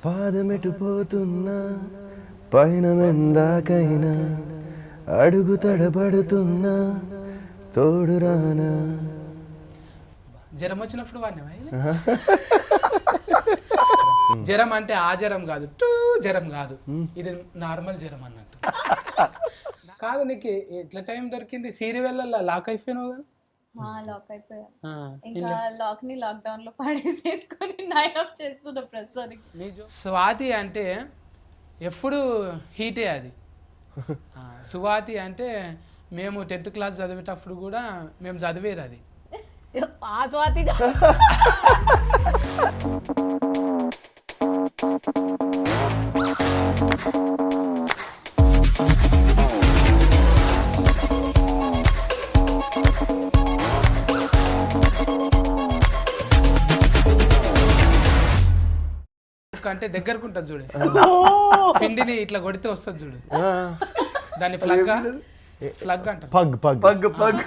పాదమెటు పోతున్నా పైన మెందాకైనా అడుగు తడబడుతున్నా తోడు రానా. జ్వరం వచ్చినప్పుడు వాడినవా? జ్వరం అంటే ఆ జ్వరం కాదు, జ్వరం కాదు, ఇది నార్మల్ జ్వరం అన్నట్టు. కాదు, నీకు ఎట్లా టైం దొరికింది? సీరియల్లో లాక్ అయిపోయినావు కదా? లాక్ అయిపోయా. ఇంకా లాక్ ని లాక్డౌన్ లో పడేసేసుకొని నైట్ చేస్తున్నా ప్రస్తుతానికి. స్వాతి అంటే ఎప్పుడు హీటే అది. సువాతి అంటే మేము 10th క్లాస్ చదివేటప్పుడు కూడా మేము చదివేది అది. ఆ స్వాతి అంటే దగ్గరకు ఉంటుంది చూడు, పిండిని ఇట్లా కొడితే వస్తుంది చూడు, దాన్ని ఫ్లగ్ అంటారు. పగ్ పగ్ పగ్ పగ్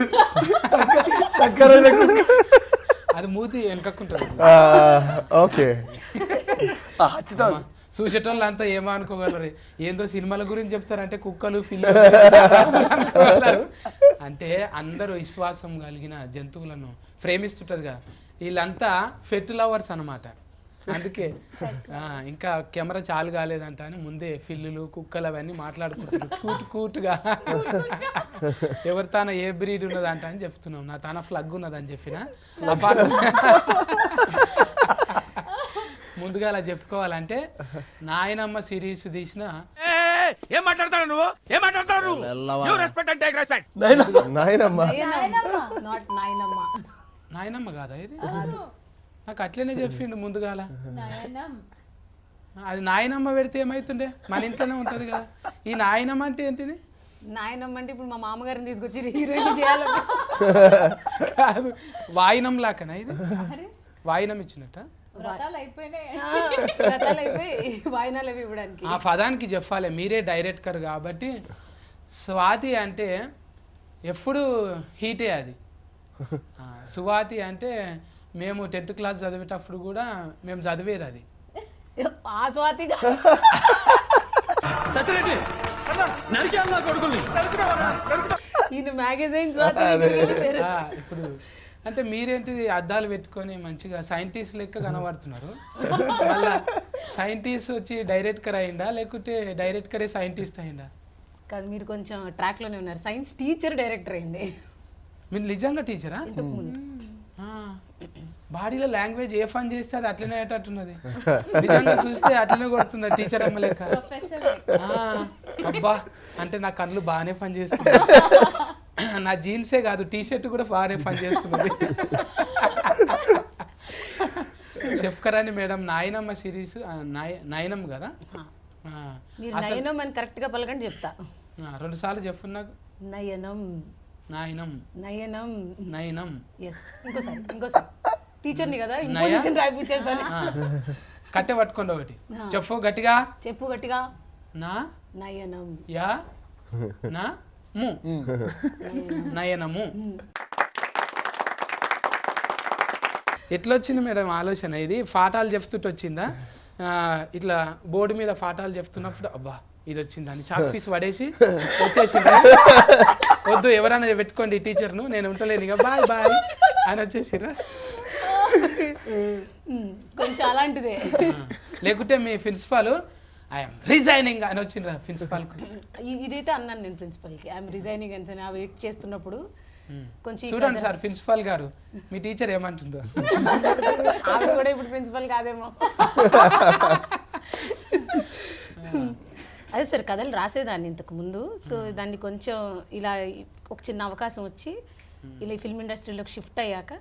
అది మూతి వెనకకుంటుంది. ఓకే, చూసేటోళ్ళు అంతా ఏమో అనుకోగలరు, ఏందో సినిమాల గురించి చెప్తారంటే కుక్కలు పిల్లలు అనుకోగలరు. అంటే అందరూ విశ్వాసం కలిగిన జంతువులను ప్రేమిస్తుంటది కదా, వీళ్ళంతా ఫెట్ లవర్స్ అన్నమాట. అందుకే ఇంకా కెమెరా చాలు కాలేదంట అని ముందే పిల్లులు కుక్కలు అవన్నీ మాట్లాడుకుంటున్నారు కూటుగా. ఎవరి తాన ఏ బ్రీడ్ ఉన్నదంట అని చెప్తున్నాం. నా తాన ఫ్లగ్ ఉన్నదని చెప్పిన ముందుగా అలా చెప్పుకోవాలంటే నాయనమ్మ సిరీస్ తీసిన నాయనమ్మ కాదా ఇది? నాకు అట్లనే చెప్పిండు ముందుగాల. అది నాయనమ్మ పెడితే ఏమైతుండే, మన ఇంట్లోనే ఉంటది కదా. ఈ నాయనమ్మ అంటే ఏంటిది? నాయనమ్మ అంటే ఇప్పుడు మా మామగారిని తీసుకొచ్చి హీరోయిన్ చేయాలి కాదు, వాయినం లాకనా ఇది? వాయినం ఇచ్చినట్ట వాయినాలు అవి ఇవ్వడానికి. ఆ పదానికి చెప్పాలి, మీరే డైరెక్టర్ కాబట్టి. స్వాతి అంటే ఎప్పుడు హీటే అది. సువాతి అంటే మేము 10th క్లాస్ చదివేటప్పుడు కూడా మేము చదివేది అది. ఆ స్వాతి ఇప్పుడు అంటే మీరేంటిది అద్దాలు పెట్టుకొని మంచిగా సైంటిస్ట్ లెక్క కనబడుతున్నారు. మళ్ళా సైంటిస్ట్ వచ్చి డైరెక్టర్ అయిందా లేకుంటే డైరెక్టరే సైంటిస్ట్ అయిందా? కాదు, మీరు కొంచెం ట్రాక్ లోనే ఉన్నారు. సైన్స్ టీచర్ డైరెక్టర్ అయింది. మీరు నిజంగా టీచరా? బాడీలో లాంగ్వేజ్ ఏ ఫన్ చేస్తే అది అట్లనే అయ్యేటట్టున్నది. నిజంగా చూస్తే అట్లనే కొడుతుంది టీచర్ అమ్మ లెక్క. అబ్బా, అంటే నా కళ్ళు బాగానే పని చేస్తుంది. నా జీన్సే కాదు, టీషర్ట్ కూడా బాగానే పని చేస్తున్నది. చెఫ్ కరాని మేడం నాయనమ్మ సిరీస్ నయనం కదా? నయనం అని కరెక్ట్ గా పలకండి చెప్తా. 2 సార్లు చెప్పు నాకు. నయనం నాయనం నయనం నయనం. ఇంకోసారి టీచర్ని కదా, ఇంపోజిషన్ రాయిపించేస్తాను. కట్టె పట్టుకోండి ఒకటి చెప్పు గట్టిగా. చెప్పు గట్టిగా. నా నయనం యా నా ము నయనము. ఎట్లొచ్చింది మేడం ఆలోచన? ఇది పాఠాలు చెప్తుంటే వచ్చిందా? ఇట్లా బోర్డు మీద పాఠాలు చెప్తున్నప్పుడు అబ్బా ఇది వచ్చిందని చాక్ పీస్ పడేసి వచ్చేసిందా? వద్దు, ఎవరైనా పెట్టుకోండి టీచర్ను, నేను ఉంటలేను ఇక, బాయ్ బాయ్ అని వచ్చేసిరా? కొంచెం అలాంటిదే. లేకుంటే మీ ప్రిన్సిపాల్ ఐఎమ్ రిజైనింగ్ అని వచ్చిండ్రా ప్రిన్సిపాల్కు? ఇదైతే అన్నాను నేను ప్రిన్సిపల్కి, ఐఎమ్ రిజైనింగ్ అని వెయిట్ చేస్తున్నప్పుడు కొంచెం చూడండి సార్ ప్రిన్సిపాల్ గారు మీ టీచర్ ఏమంటుందో. ఆవిడ కూడా ఇప్పుడు ప్రిన్సిపల్ కాదేమో. అదే సార్, కథలు రాసేదాన్ని ఇంతకు ముందు. సో దాన్ని కొంచెం ఇలా ఒక చిన్న అవకాశం వచ్చి ఇలా ఫిల్మ్ ఇండస్ట్రీలోకి షిఫ్ట్ అయ్యాక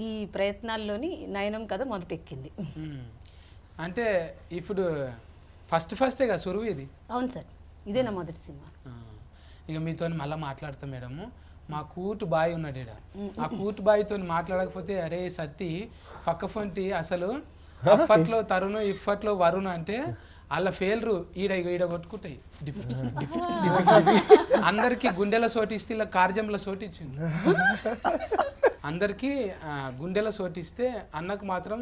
ఈ ప్రయత్నాల్లోని నయనం కథ మొదటెక్కింది. అంటే ఇప్పుడు ఫస్టే కదా సురువు ఇది? అవును సార్, ఇదే నా మొదటి సినిమా. ఇక మీతో మళ్ళీ మాట్లాడతాం మేడము. మా కూటు బాయ్ ఉన్నాడు ఈడ. ఆ కూటు బాయ్తో మాట్లాడకపోతే అరే సత్తి పక్క ఫొంటి అసలు అప్పట్లో తరుణ్ ఇప్పట్లో వరుణ్ అంటే అలా ఫెయిల్రు ఈడ కొట్టుకుంటాయి. అందరికి గుండెల సోటిస్తే ఇలా కార్జంల సోటిచ్చింది. అందరికీ గుండెల సోటిస్తే అన్నకు మాత్రం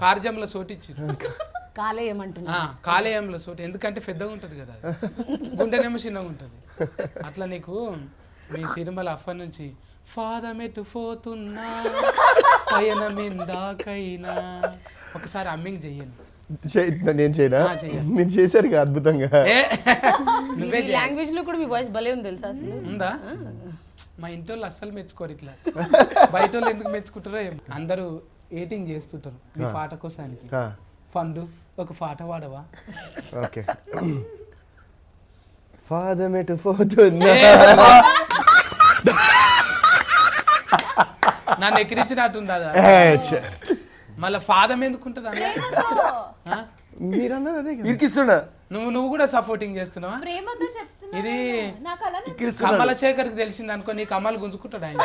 కార్జంలో సోటు ఇచ్చారు. కాలేయమంటున్నా కాలేయంలో సోటు, ఎందుకంటే పెద్దగా ఉంటుంది కదా అది. గుండెనేమో చిన్నగా ఉంటుంది. అట్లా నీకు మీ సినిమాల అఫర్ నుంచి ఫాదమెటు పోతున్నా పయన మిందాకైనా ఒకసారి అమ్మింగ్ చెయ్యండి. నేను చేయనా? చెయ్యాలి. మీరు చేశారు అద్భుతంగా. నువ్వే లాంగ్వేజ్ లో కూడా మీ వాయిస్ భలే ఉంది తెలుసా అసలు. ఉందా? మా ఇంటి వాళ్ళు అస్సలు మెచ్చుకోరు ఇట్లా. బయట వాళ్ళు ఎందుకు మెచ్చుకుంటారో ఏమో. అందరూ ఏటింగ్ చేస్తుంటారు మీ పాట కోసానికి. ఫండు ఒక పాట వాడవా? ఓకే. ఫాదమెటు పోతున్నా నన్ను ఎక్కిరించినట్టుంది అదా? మళ్ళీ ఫాదం ఎందుకుంటుంది అన్న? మీరన్నా అదే కదా. ఇరికిస్తున్నా. నువ్వు కూడా సపోర్టింగ్ చేస్తున్నావా? ప్రేమతో చెప్తున్నా. ఇది నాకు అలానే కమలశేఖర్కి తెలిసింది అనుకో, నీ కమ్మలు గుంజుకుంటాడు ఆయన.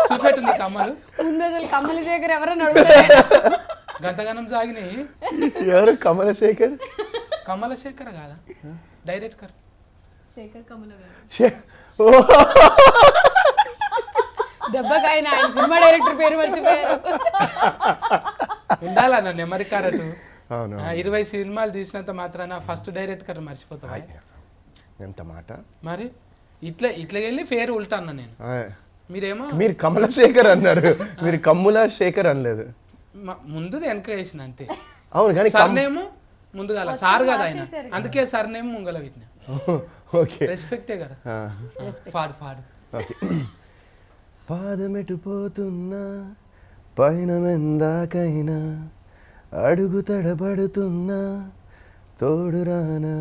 చూపెట్టు నీ కమ్మలు. ముందు అసలు కమలశేఖర్ ఎవరైనా అడుగుతారు. గంతగానం సాగినాయి. ఎవరు? కమలశేఖర్. కమలశేఖర్ కాదా డైరెక్టర్? శేఖర్ కమల గారు. దెబ్బకాయన ఆయన సినిమా డైరెక్టర్ పేరు మర్చిపోయారు. ఉండాలా నా నెమరి కారటు. అవును. 20 సినిమాలు తీసినంత మాత్రాన ఫస్ట్ డైరెక్టర్ మర్చిపోతావా? ఎంత మాట. మరి ఇట్లా వెళ్ళి ఫేర్ ఉల్టా అన్న నేను. మీరేమో మీరు కమలశేఖర్ అన్నారు, మీరు కమ్ముల శేఖర్ అనలేదు. ముందుది వెనక వేసిన అంతే. అవును కానీ సర్నేమో ముందుగా సార్ కదా ఆయన, అందుకే సర్నేమో ముంగల వీటిన. ఓకే, రెస్పెక్టే కదా. పాడు. పాదమెటు పోతున్నా పైన మెందాకైనా అడుగు తడబడుతున్నా తోడు రానా.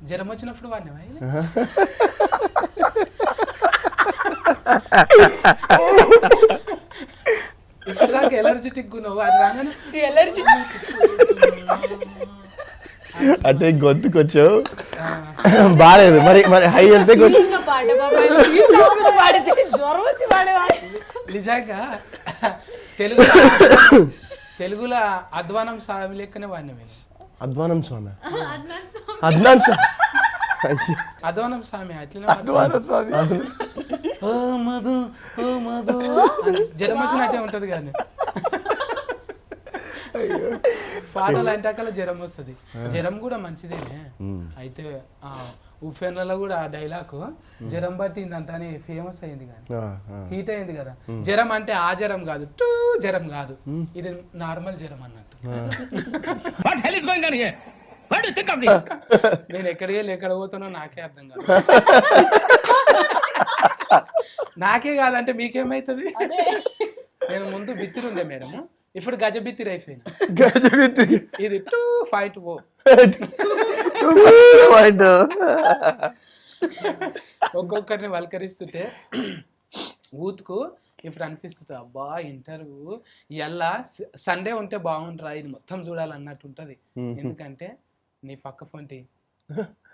జ్వరం వచ్చినప్పుడు వాడినవా? ఇప్పుడు దాకా ఎలర్జెటిక్ ఉన్నావు, అది రాగానే ఎలర్జీ అంటే గొంతుకొచ్చావు బాగాలేదు. మరి హై వెళ్తే పాట పాడితే జ్వరం వచ్చి పాడేవాడు. నిజంగా తెలుగులో అధ్వానం స్వామి లెక్కనే వాడిన వీళ్ళు. అధ్వానం స్వామి, అద్నాన్ అద్నాన్ సాంగ్. స్వామి, అధ్వానం స్వామి అట్లనే ఓ మధు జ్వరం వచ్చినట్టే ఉంటది కానీ పాటలు అంటే అక్కడ జ్వరం వస్తుంది. జ్వరం కూడా మంచిదేనే. అయితే ఉఫెన్లలో కూడా ఆ డైలాగ్ జ్వరం పట్టింది అంత అని ఫేమస్ అయింది కానీ హీట్ అయింది కదా. జ్వరం అంటే ఆ జ్వరం కాదు, జ్వరం కాదు, ఇది నార్మల్ జ్వరం అన్నట్టు. నేను ఎక్కడికి వెళ్ళి ఎక్కడ పోతానో నాకే అర్థం కాదు. నాకే కాదంటే మీకేమైతుంది? నేను ముందు బిత్తిరుండే మేడం, ఇప్పుడు గజ బిత్తిరి అయిపోయినా. ఇది 2-5 ఒక్కొక్కరిని వల్కరిస్తుంటే ఊతుకు ఇప్పుడు అనిపిస్తుంది, అబ్బా ఇంటర్వ్యూ ఎలా సండే ఉంటే బాగుంటారా, ఇది మొత్తం చూడాలన్నట్టు ఉంటది. ఎందుకంటే నీ పక్క ఫోన్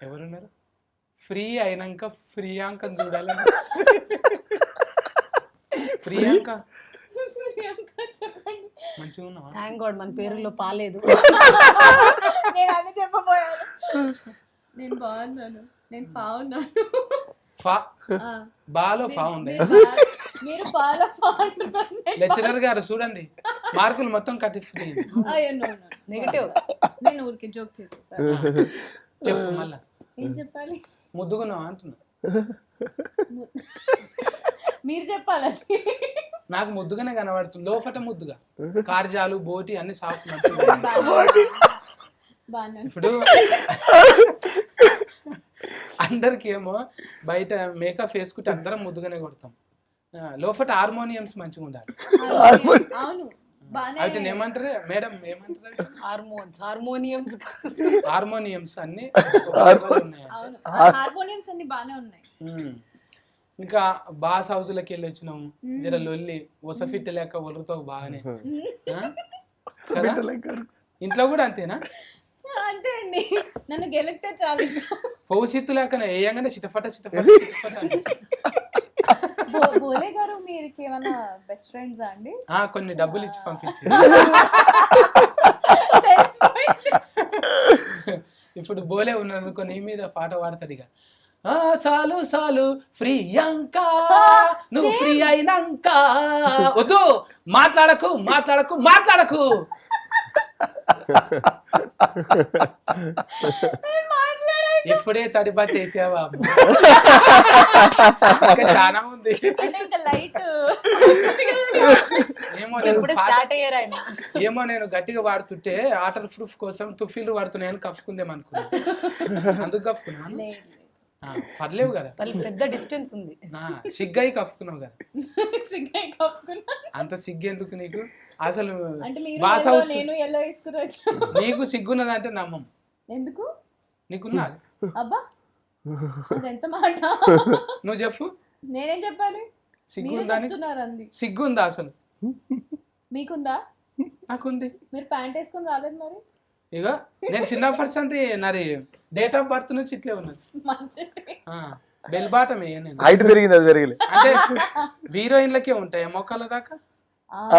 ఎవరున్నారు? ఫ్రీ అయినాక ప్రియాంకని చూడాలని. ప్రియాంక మంచిగా ఉన్నావా? థ్యాంక్ గాడ్ మన పేరులో పాలేదు. నేను అదే చెప్పబోయాను. నేను బాగున్నాను, నేను బాగున్నాను. బాలో ఫా ఉంది. మీరు బాగా లెక్చరర్ గారు చూడండి, మార్కులు మొత్తం కట్టి నెగటివ్. నేను ఊరికి జోక్ చేసేసాను. చెప్పు మళ్ళా. ఏం చెప్పాలి? ముద్దుగున్నావా అంటున్నా. మీరు చెప్పాలి. నాకు ముద్దుగానే కనబడుతుంది, లోపట ముద్దుగా. కార్జాలు బోటి అన్ని సాఫ్ట్. ఇప్పుడు అందరికి ఏమో బయట మేకప్ వేసుకుంటే అందరం ముద్దుగానే కొడతాం, లోపట హార్మోనియమ్స్ మంచిగా ఉండాలి. అవును, అయితే ఏమంటారు మేడం? ఏమంటారు? హార్మోనియమ్స్ హార్మోనియమ్స్ అన్ని హార్మోనియమ్స్ అన్ని బాగానే ఉన్నాయి. ఇంకా బాస్ హౌస్లకి వెళ్ళి వచ్చినాము, జర లొల్లి ఒసఫిట్ లేక ఒలరుతో బాగానే. ఇంట్లో కూడా అంతేనా? అంతే అండి, నన్ను గెలిపితే చాలు. భవిష్యత్తు లేకనే వేయంగానే చిటఫట. బోలే గారు మీరు ఏమన్నా బెస్ట్ ఫ్రెండ్స్ అండి? కొన్ని డబ్బులు ఇచ్చి పంపించి. ఇప్పుడు బోలే ఉన్నాడు అనుకో, నీ మీద పాట పాడతాడు. ఇక సాలు సాలు ప్రియాంక నువ్వు ఫ్రీ అయినాక వద్దు మాట్లాడకు మాట్లాడకు మాట్లాడకు. ఇప్పుడే తడి పట్టేసావా? ఇంకా చాలా ఉంది. అంటే ఇంకా లైట్ ఏమో నేను ఇప్పుడు స్టార్ట్ అయ్యారు ఆయన. ఏమో నేను గట్టిగా వాడుతుంటే వాటర్ ప్రూఫ్ కోసం తుఫీలు వాడుతున్నాయని కప్పుకుందేమో అనుకున్నా. అందుకు కప్పుకున్నాను. పర్లేవు కదా, పెద్ద డిస్టెన్స్ ఉంది. సిగ్గై కప్పుకున్నావు కదా. సిగ్గు కప్పుకున్నా. అంత సిగ్గు ఎందుకు నీకు అసలు? అంటే మీరు బాస్ yellow, హౌస్ నేను yellow వేసుకుని వచ్చాను. నీకు సిగ్గున్నదంటే నమ్మం. ఎందుకు? నీకున్నది. అబ్బా అదెంత మాట. నువ్వు చెప్పు, నేనేం చెప్పాలి? సిగ్గుందా? చెప్తున్నారు అంది. సిగ్గుందా అసలు? మీకుందా? నాకుంది. మీరు ప్యాంట్ వేసుకొని రాలేదు మరి. ఇక నేను చిన్న పర్సెంట్ నాది డేట్ ఆఫ్ బర్త్ నుంచి ఇట్లే ఉన్నది. మంచిది. బెల్ బాటం వేయ నేను. హైట్ పెరిగింది, అది పెరిగింది. అంటే హీరోయిన్లకే ఉంటాయి మొక్కల దాకా.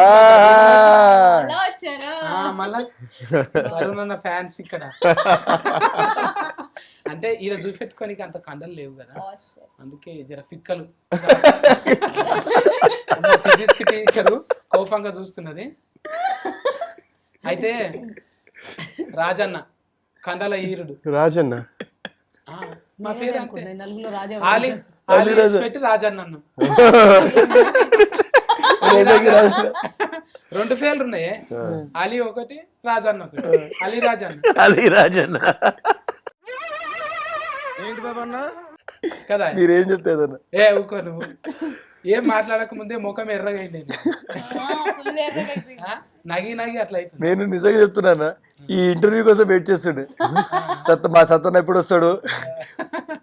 అలా వచ్చారా? మళ్ళా వరుణన్న ఫ్యాన్స్ ఇక్కడ. అంటే ఈడ చూపెట్టుకోనికి అంత కండలు లేవు కదా, అందుకే జర పిక్కలు. ఫిజిక్స్ టీచరు కోపంగా చూస్తున్నది. అయితే రాజన్న కండల ఈరుడు. రాజన్న మా పేరు అంతే. నలుగురు రాజా ఆలి పెట్టి రాజన్న అన్నాం. 2 పేర్లు ఉన్నాయి, అలీ ఒకటి రాజన్న ఒకటి. అలీ రాజన్న. అలీ రాజన్న ఏంటి బాబా అన్న కదా. మీరేం చెప్తాదన్న? ఏ ఊకో నువ్వు. ఏం మాట్లాడక ముందే ముఖం ఎర్రగా అయింది. నగి నగి అట్లా అవుతుంది. నేను నిజంగా చెప్తున్నానా, ఈ ఇంటర్వ్యూ కోసం వెయిట్ చేస్తుండే. మా సత్తన్న ఎప్పుడు వస్తాడు,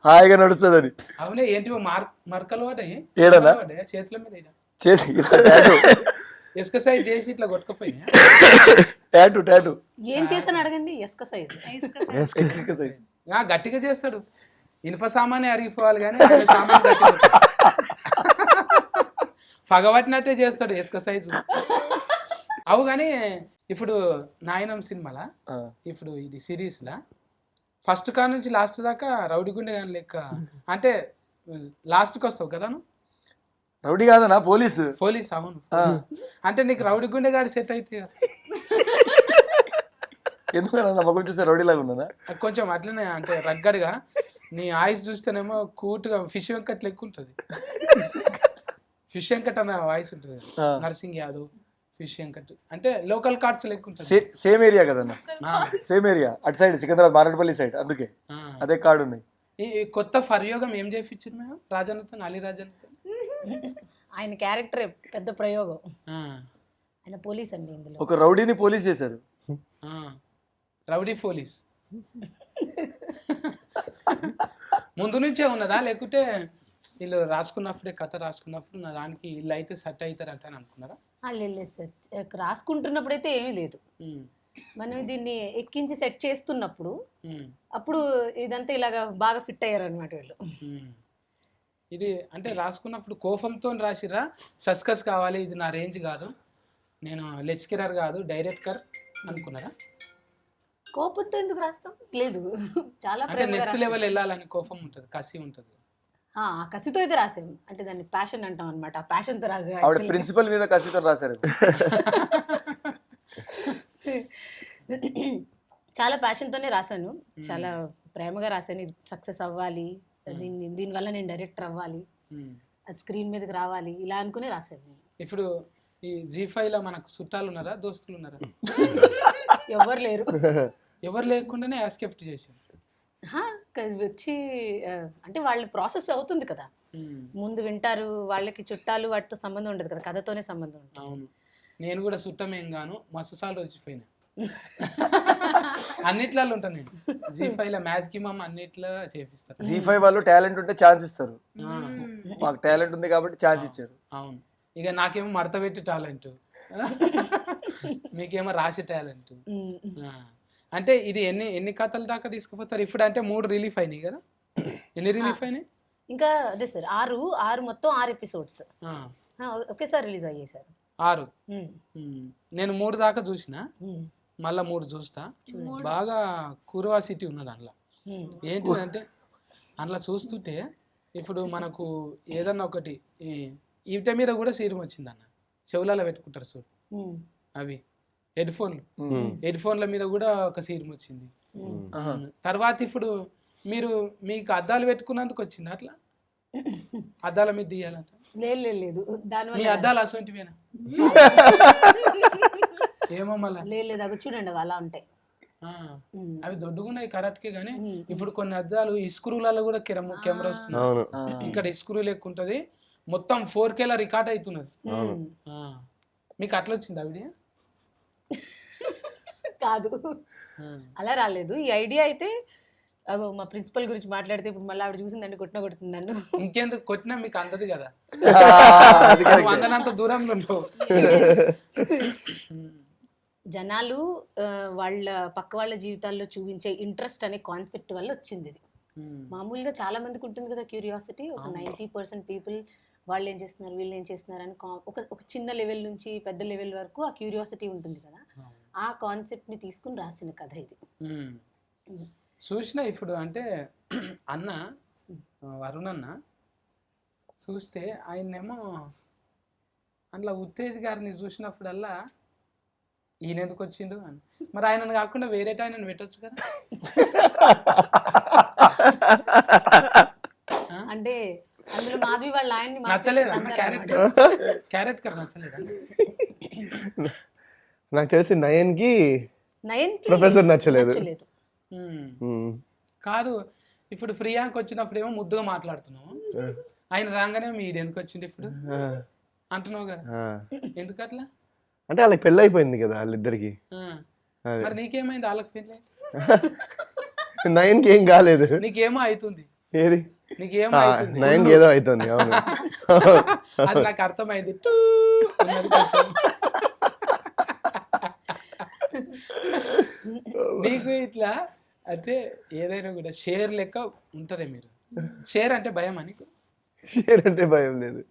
హాయిగా నడుస్తుందని. అవునే ఏంటి మరకలు పడ్డాయి ఏడనా చేతుల మీద చేసి ఇసుక సైజ్ చేసి ఇట్లా కొట్టుకుపోయి. టాటూ ఏం చేశాను అడగండి. ఎస్క సైజ్ గట్టిగా చేస్తాడు. ఇనుప సామానే అరిగిపోవాలి కానీ ఆయన సామాన్ గట్టిగా పగబట్టినట్టే చేస్తాడు ఇసుక సైజు. అవు కానీ ఇప్పుడు నాయనం సినిమాలా, ఇప్పుడు ఇది సిరీస్ లా ఫస్ట్ కా నుంచి లాస్ట్ దాకా రౌడీ గుండె కానీ లెక్క. అంటే లాస్ట్కి వస్తావు కదా నువ్వు. రౌడీ కాదనా, పోలీసు. పోలీస్. అవును. అంటే నీకు రౌడీ గుండె గాడి సెట్ అయితే ఎందుకన్నా మొక్కలు చూస్తే రౌడీ లాగా ఉన్నదా? కొంచెం అట్లనే, అంటే రగ్గడిగా. నీ ఆయిస్ చూస్తేనేమో కూటుగా ఫిష్ వెంకట్ లెక్క ఉంటుంది. ఫిష్ వెంకట్ అన్న వాయిస్ ఉంటుంది. నర్సింగ్ యాదవ్, ఫిష్ వెంకట్ అంటే లోకల్ కార్డ్స్ లెక్క ఉంటుంది. సేమ్ ఏరియా కదన్నా, సేమ్ ఏరియా. అటు సైడ్ సికింద్రాబాద్ మారేడుపల్లి సైడ్, అందుకే అదే కార్డు ఉన్నాయి. ఈ కొత్త ఫర్యోగం ఏం చేయించారు మేము రాజన్నతో, అలీ రాజన్నతో? ఆయన క్యారెక్టర్ పెద్ద ప్రయోగం. ఆయన పోలీస్ అండి ఇందులో. ఒక రౌడీని పోలీస్ చేశారు. రౌడీ పోలీస్ ముందు నుంచే ఉన్నదా, లేకుంటే వీళ్ళు రాసుకున్నప్పుడే కథ రాసుకున్నప్పుడు నా దానికి వీళ్ళు అయితే సెట్ అవుతారంట అని అనుకున్నారా? లేదు సార్, రాసుకుంటున్నప్పుడు అయితే ఏమీ లేదు. మనం దీన్ని ఎక్కించి సెట్ చేస్తున్నప్పుడు అప్పుడు ఇదంతా ఇలాగా బాగా ఫిట్ అయ్యారు అనమాట వీళ్ళు. ఇది అంటే రాసుకున్నప్పుడు కోపంతో రాసిరా, సస్కస్ కావాలి, ఇది నా రేంజ్ కాదు, నేను లెక్చరర్ కాదు డైరెక్టర్ అనుకున్నారా? కోపంతో ఎందుకు రాస్తాం? లేదు, చాలా అంటే నెక్స్ట్ లెవెల్ వెళ్ళాలని కోపం ఉంటుంది, కసి ఉంటుంది. కసితో అయితే రాసాము, అంటే దాన్ని ప్యాషన్ అంటాం అనమాట. ఆ ప్యాషన్ తో రాసాము. ఆవిడ ప్రిన్సిపల్ మీద కసితో రాశారు. చాలా ప్యాషన్ తోనే రాశాను, చాలా ప్రేమగా రాశాను. ఇది సక్సెస్ అవ్వాలి, దీనివల్ల నేను డైరెక్టర్ అవ్వాలి, అది స్క్రీన్ మీదకి రావాలి, ఇలా అనుకుని రాశాను. ఇప్పుడు ఈ G5 లో మనకు చుట్టాలు ఉన్నారా, దోస్తులు ఉన్నారా? ఎవరు లేరు. ఎవరు లేకుండానే యాస్కెప్ట్ చేశారు. వచ్చి అంటే వాళ్ళ ప్రాసెస్ అవుతుంది కదా, ముందు వింటారు, వాళ్ళకి చుట్టాలు వాటితో సంబంధం ఉండదు కదా, కథతోనే సంబంధం ఉంటుంది. అవును, నేను కూడా చుట్టమేం గాను మస్తు సార్లు వచ్చిపోయినా. అన్నిట్లలో ఉంటాను నేను. G5 లో మ్యాచ్ కి మామ అన్నిట్లో చేపిస్తారు. G5 వాళ్ళు టాలెంట్ ఉంటే ఛాన్స్ ఇస్తారు. మాకు టాలెంట్ ఉంది కాబట్టి ఛాన్స్ ఇచ్చారు. అవును, ఇక నాకేమో మడత పెట్టి టాలెంట్, మీకేమో రాసి టాలెంట్. అంటే ఇది ఎన్ని కథల దాకా తీసుకుపోతారు? ఇప్పుడు అంటే 3 రిలీఫ్ అయినాయి కదా, ఎన్ని రిలీఫ్ అయినాయి? ఇంకా అదే సార్, 6 మొత్తం 6 ఎపిసోడ్స్ ఒకేసారి రిలీజ్ అయ్యాయి సార్. 6. నేను 3 దాకా చూసిన, మళ్ళా 3 చూస్తా. బాగా కురువా సిటీ ఉన్నది అందులో. ఏంటిదంటే అందులో చూస్తుంటే ఇప్పుడు మనకు ఏదన్నా ఒకటి ఈట మీద కూడా సీరం వచ్చిందన్న, చెవులలో పెట్టుకుంటారు చూడు అవి హెడ్ ఫోన్ల మీద కూడా ఒక సీరం వచ్చింది. తర్వాత ఇప్పుడు మీకు అద్దాలు పెట్టుకున్నందుకు వచ్చింది అట్లా, అద్దాల మీద తీయాలంట. లేదు దానివల్ల మీ అద్దాలు అసొంటివేనా? ఏమో మళ్ళా లేదు అవి చూడండి అవి అలా ఉంటాయి. అవి దొడ్డుగున్నాయి కరెక్ట్కే, కానీ ఇప్పుడు కొన్ని అద్దాలు ఇస్క్రూలలో కూడా కెమెరా వస్తుంది. ఇక్కడ ఇస్క్రూ లెక్క ఉంటది, మొత్తం 4K రికార్డ్ అవుతున్నది. మీకు అట్లా వచ్చింది ఆ వీడియో? కాదు అలా రాలేదు. ఈ ఐడియా అయితే అగో మా ప్రిన్సిపల్ గురించి మాట్లాడితే ఇప్పుడు మళ్ళీ ఆవిడ చూసిందండి కొడుతుంది నన్ను. ఇంకెందుకు కొట్టినా మీకు అందదు కదా, అందనంత దూరంలో ఉండవు. జనాలు వాళ్ళ పక్క వాళ్ళ జీవితాల్లో చూపించే ఇంట్రెస్ట్ అనే కాన్సెప్ట్ వల్ల వచ్చింది ఇది. మామూలుగా చాలా మందికి ఉంటుంది కదా క్యూరియాసిటీ. ఒక 90% పీపుల్ వాళ్ళు ఏం చేస్తున్నారు వీళ్ళు ఏం చేస్తున్నారు అని ఒక చిన్న లెవెల్ నుంచి పెద్ద లెవెల్ వరకు ఆ క్యూరియాసిటీ ఉంటుంది కదా. ఆ కాన్సెప్ట్ని తీసుకుని రాసిన కథ ఇది. చూసిన ఇప్పుడు అంటే అన్న వరుణ్ అన్న చూస్తే ఆయన్నేమో అందులో ఉత్తేజ్ గారిని చూసినప్పుడల్లా ఈయన ఎందుకు వచ్చిండు అని, మరి ఆయనను కాకుండా వేరే ఆయనను పెట్టొచ్చు కదా. అంటే అందులో మాధవి వాళ్ళ ఆయన్ని నచ్చలేదు అన్న క్యారెక్టర్ నచ్చలేదు. నాకు తెలిసి నయన్కి ప్రొఫెసర్ నచ్చలేదు. కాదు ఇప్పుడు ఫ్రీయాంక్ వచ్చినప్పుడు ఏమో ముద్దుగా మాట్లాడుతున్నావు, ఆయన రాగానే మీడు ఎందుకు వచ్చిండు ఇప్పుడు అంటున్నావు కదా, ఎందుకు అట్లా? అంటే వాళ్ళకి పెళ్ళి అయిపోయింది కదా వాళ్ళిద్దరికి. మరి నీకేమైంది? వాళ్ళకి పెళ్ళి నయన్కి ఏం కాలేదు, నీకేమో అవుతుంది. ఏది నీకేమో అవుతుంది? నయన్కి ఏదో అవుతుంది. అవును అది నాకు అర్థమైంది. నీకు ఇట్లా అంటే ఏదైనా కూడా షేర్ లెక్క ఉంటారే మీరు. షేర్ అంటే భయం అని? షేర్ అంటే భయం లేదు,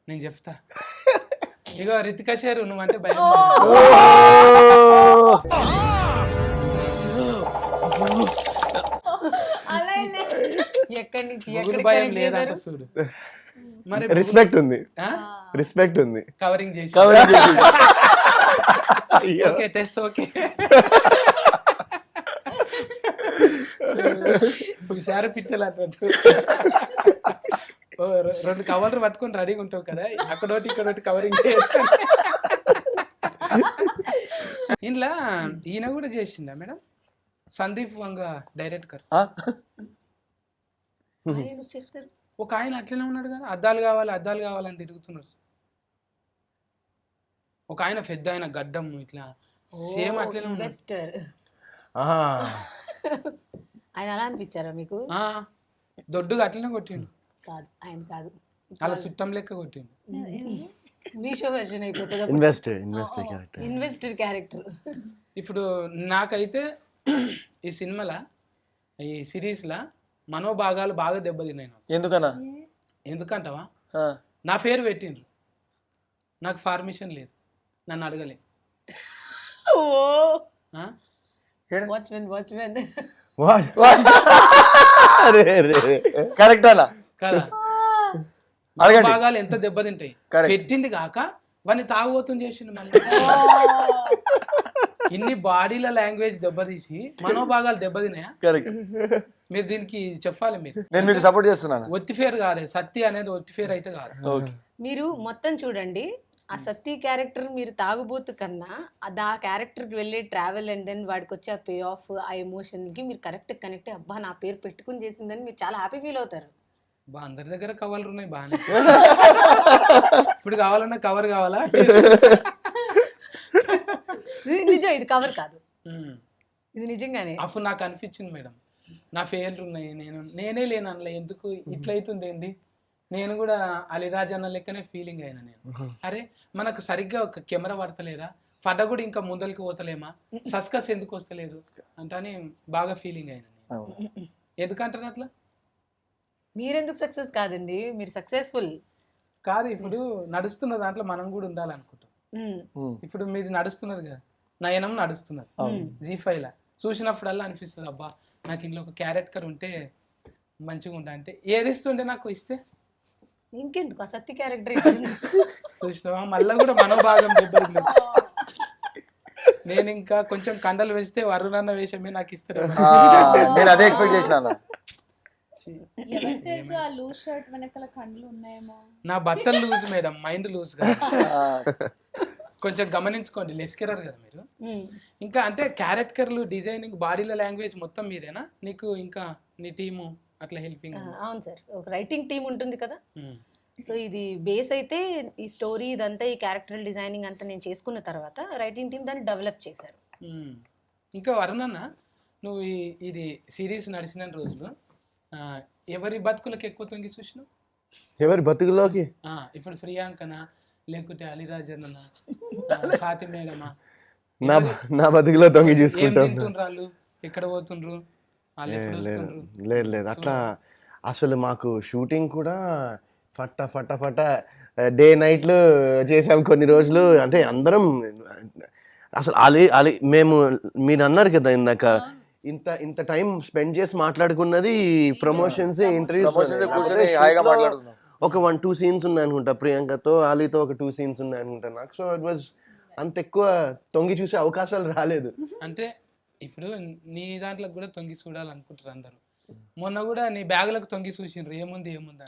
నేను చెప్తా. ఇగో రితికా షేర్ నువ్వంటే భయం. ఎక్కడి నుంచి భయం లేదంట చూడు. మరి రెస్పెక్ట్ ఉంది, రెస్పెక్ట్ ఉంది. కవరింగ్ చేసి ఓకే టెస్ట్ ఓకే. హుషారు పిట్టలు అన్నట్టు 2 కవర్లు పట్టుకొని రెడీగా ఉంటావు కదా, అక్కడోటి ఇక్కడోటి కవరింగ్ చేయొచ్చు. ఇంట్లో ఈయన కూడా చేసిందా మేడం? సందీప్ వంగ డైరెక్టర్ ఒక ఆయన అట్లనే ఉన్నాడు కదా, అద్దాలు కావాలని తిరుగుతున్నాడు. ఒక ఆయన పెద్ద ఆయన గడ్డం ఇట్లా సేమ్ అట్లనే ఇన్వెస్టర్. ఆయన అలా అనిపించారా మీకు? దొడ్డుగా అట్లనే కొట్టిండు. కాదు ఆయన కాదు, అలా చుట్టం లెక్క కొట్టిండు. మీషో వెర్షన్ అయిపోతుంది. Investor character. ఇప్పుడు నాకైతే ఈ సినిమాల ఈ సిరీస్లా మనోభాగాలు బాగా దెబ్బతిన్నాయి. ఎందుకన్నా? ఎందుకంటావా? నా పేరు పెట్టిండ్రు, నాకు పర్మిషన్ లేదు, నన్ను అడగలే. కరెక్ట్ అలా కదా? భాగాలు ఎంత దెబ్బతింటాయి. పెట్టింది కాక వాడిని తాగుబోతుని చేసిండు. మళ్ళీ ఇన్ని బాడీల లాంగ్వేజ్ దెబ్బతీసి మనోభాగాలు దెబ్బతిన్నాయా? కరెక్ట్. మీరు దీనికి చెప్పాలి. నేను మీకు సపోర్ట్ చేస్తున్నాను. ఒట్టి ఫేర్ కాలేదు, సత్తి అనేది ఒట్టి ఫేర్ అయితే కాదు. మీరు మొత్తం చూడండి, ఆ సత్తి క్యారెక్టర్ మీరు తాగుబోతు కన్నా అది ఆ క్యారెక్టర్కి వెళ్ళే ట్రావెల్ అండ్ దెన్ వాడికి వచ్చే ఆ పే ఆఫ్, ఆ ఎమోషన్కి మీరు కరెక్ట్ కనెక్ట్. అబ్బా నా పేరు పెట్టుకుని చేసిందని మీరు చాలా హ్యాపీ ఫీల్ అవుతారు. అందరి దగ్గర కవర్లు ఉన్నాయి బాగానే. ఇప్పుడు కావాలన్నా కవర్ కావాలా? నిజం, ఇది కవర్ కాదు, ఇది నిజంగానే. అప్పుడు నాకు అనిపించింది మేడం, నా ఫెయిల్లు ఉన్నాయి, నేనే లేను అందులో, ఎందుకు ఇట్లయితుంది ఏంది, నేను కూడా అలీరాజ్ అన్న లెక్కనే ఫీలింగ్ అయినా నేను. అరే మనకు సరిగ్గా ఒక కెమెరా పడతలేదా, పడ్డ కూడా ఇంకా ముందరికి పోతలేమా, సస్కస్ ఎందుకు వస్తలేదు అంటే బాగా ఫీలింగ్ అయినా నేను. ఎందుకంటారు అట్లా? మీరెందుకు సక్సెస్ కాదండి, మీరు సక్సెస్ఫుల్ కాదు. ఇప్పుడు నడుస్తున్న దాంట్లో మనం కూడా ఉండాలనుకుంటాం. ఇప్పుడు మీది నడుస్తున్నది కదా, నయనం నడుస్తున్నది G5 లా, చూసినప్పుడల్లా అనిపిస్తుంది అబ్బా నాకు ఇంట్లో ఒక క్యారెక్టర్ ఉంటే మంచిగా ఉంటా అంటే ఏది ఇస్తుండే నాకు ఇస్తే ఇంకెందుకు ఆ సత్తి క్యారెక్టర్ చూసినావా మళ్ళీ కూడా మనోభాగం దెబ్బలు. నేను ఇంకా కొంచెం కండలు వేస్తే వరుణన్న వేషమే నాకు ఇస్తారు. నేను అదే ఎక్స్పెక్ట్ చేసినాను. ఎవరికి తెలుసు ఆ లూజ్ షర్ట్ వెనకాల కండ్లు ఉన్నాయేమో. నా బట్టలు లూజ్ మేడం, మైండ్ లూజ్ కదా. కొంచెం గమనించుకోండి, లెస్కెరర్ కదా మీరు. ఇంకా అంటే క్యారెక్టర్లు, డిజైనింగ్, బాడీల లాంగ్వేజ్ మొత్తం మీదేనా? నీకు ఇంకా నీ టీము అట్లా హెల్పింగ్? అవును సార్, ఒక రైటింగ్ టీం ఉంటుంది కదా. సో ఇది బేస్ అయితే ఈ స్టోరీ ఇదంతా ఈ క్యారెక్టర్ డిజైనింగ్ అంతా నేను చేసుకున్న తర్వాత రైటింగ్ టీం దాన్ని డెవలప్ చేశారు. ఇంకా వరుణన్న, నువ్వు ఇది సిరీస్ నడిచిన రోజులు ఎవరి బతుకులకు ఎక్కువ తొంగి చూసినావు? ఎవరి బతుకులోకి? ఇప్పుడు ప్రియాంకనా, లేకుంటే అలీరాజన్న, స్వాతి మేడమా? నా బతుకులో తొంగి ఏం చూసుకుంటాను. తింటుండ్రు వాళ్ళు, ఎక్కడ పోతుండ్రు, వాళ్ళు ఎప్పుడు వస్తుండ్రు? లేదు అట్లా అసలు మాకు షూటింగ్ కూడా ఫట డే నైట్లు చేసాం కొన్ని రోజులు. అంటే అందరం అసలు అలీ మేము మీరు అన్నారు కదా ఇందాక, ఇంత టైం స్పెండ్ చేసి మాట్లాడుకున్నది ప్రమోషన్స్, ఇంటర్వ్యూస్. ఒక 1-2 సీన్స్ ఉన్నాయి అనుకుంటా ప్రియాంకతో, అలీతో ఒక 2 సీన్స్ ఉన్నాయి అనుకుంటా నాకు. సో ఇట్ వాజ్ అంత ఎక్కువ తొంగి చూసే అవకాశాలు రాలేదు. అంటే ఇప్పుడు నీ దాంట్లో కూడా తొంగి చూడాలనుకుంటారు అందరూ. మొన్న కూడా నీ బ్యాగులకు తొంగి చూసిండ్రు, ఏముంది అని.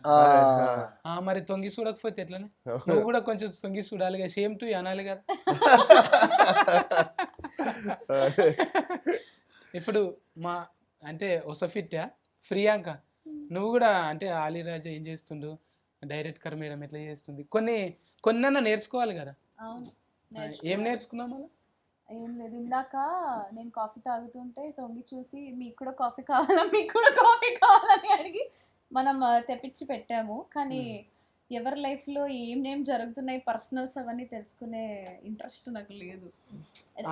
మరి తొంగి చూడకపోతే ఎట్లనే? నువ్వు కూడా కొంచెం తొంగి చూడాలి కదా, సేమ్ టు అనాలి కదా. ఇప్పుడు మా అంటే ఒసఫిట్టా ప్రియాంక, నువ్వు కూడా అంటే అలీరాజు ఏం చేస్తుండు, డైరెక్టర్ మేడం ఎట్లా చేస్తుంది, కొన్నన్నా నేర్చుకోవాలి కదా. ఏం నేర్చుకున్నావు మళ్ళీ? ఏం లేదు, ఇందాక నేను కాఫీ తాగుతుంటే తొంగి చూసి మీకు కూడా కాఫీ కావాలని అడిగి మనం తెప్పించి పెట్టాము. కానీ ఎవరి లైఫ్లో ఏం జరుగుతున్నాయి పర్సనల్స్ అవన్నీ తెలుసుకునే ఇంట్రెస్ట్ నాకు లేదు.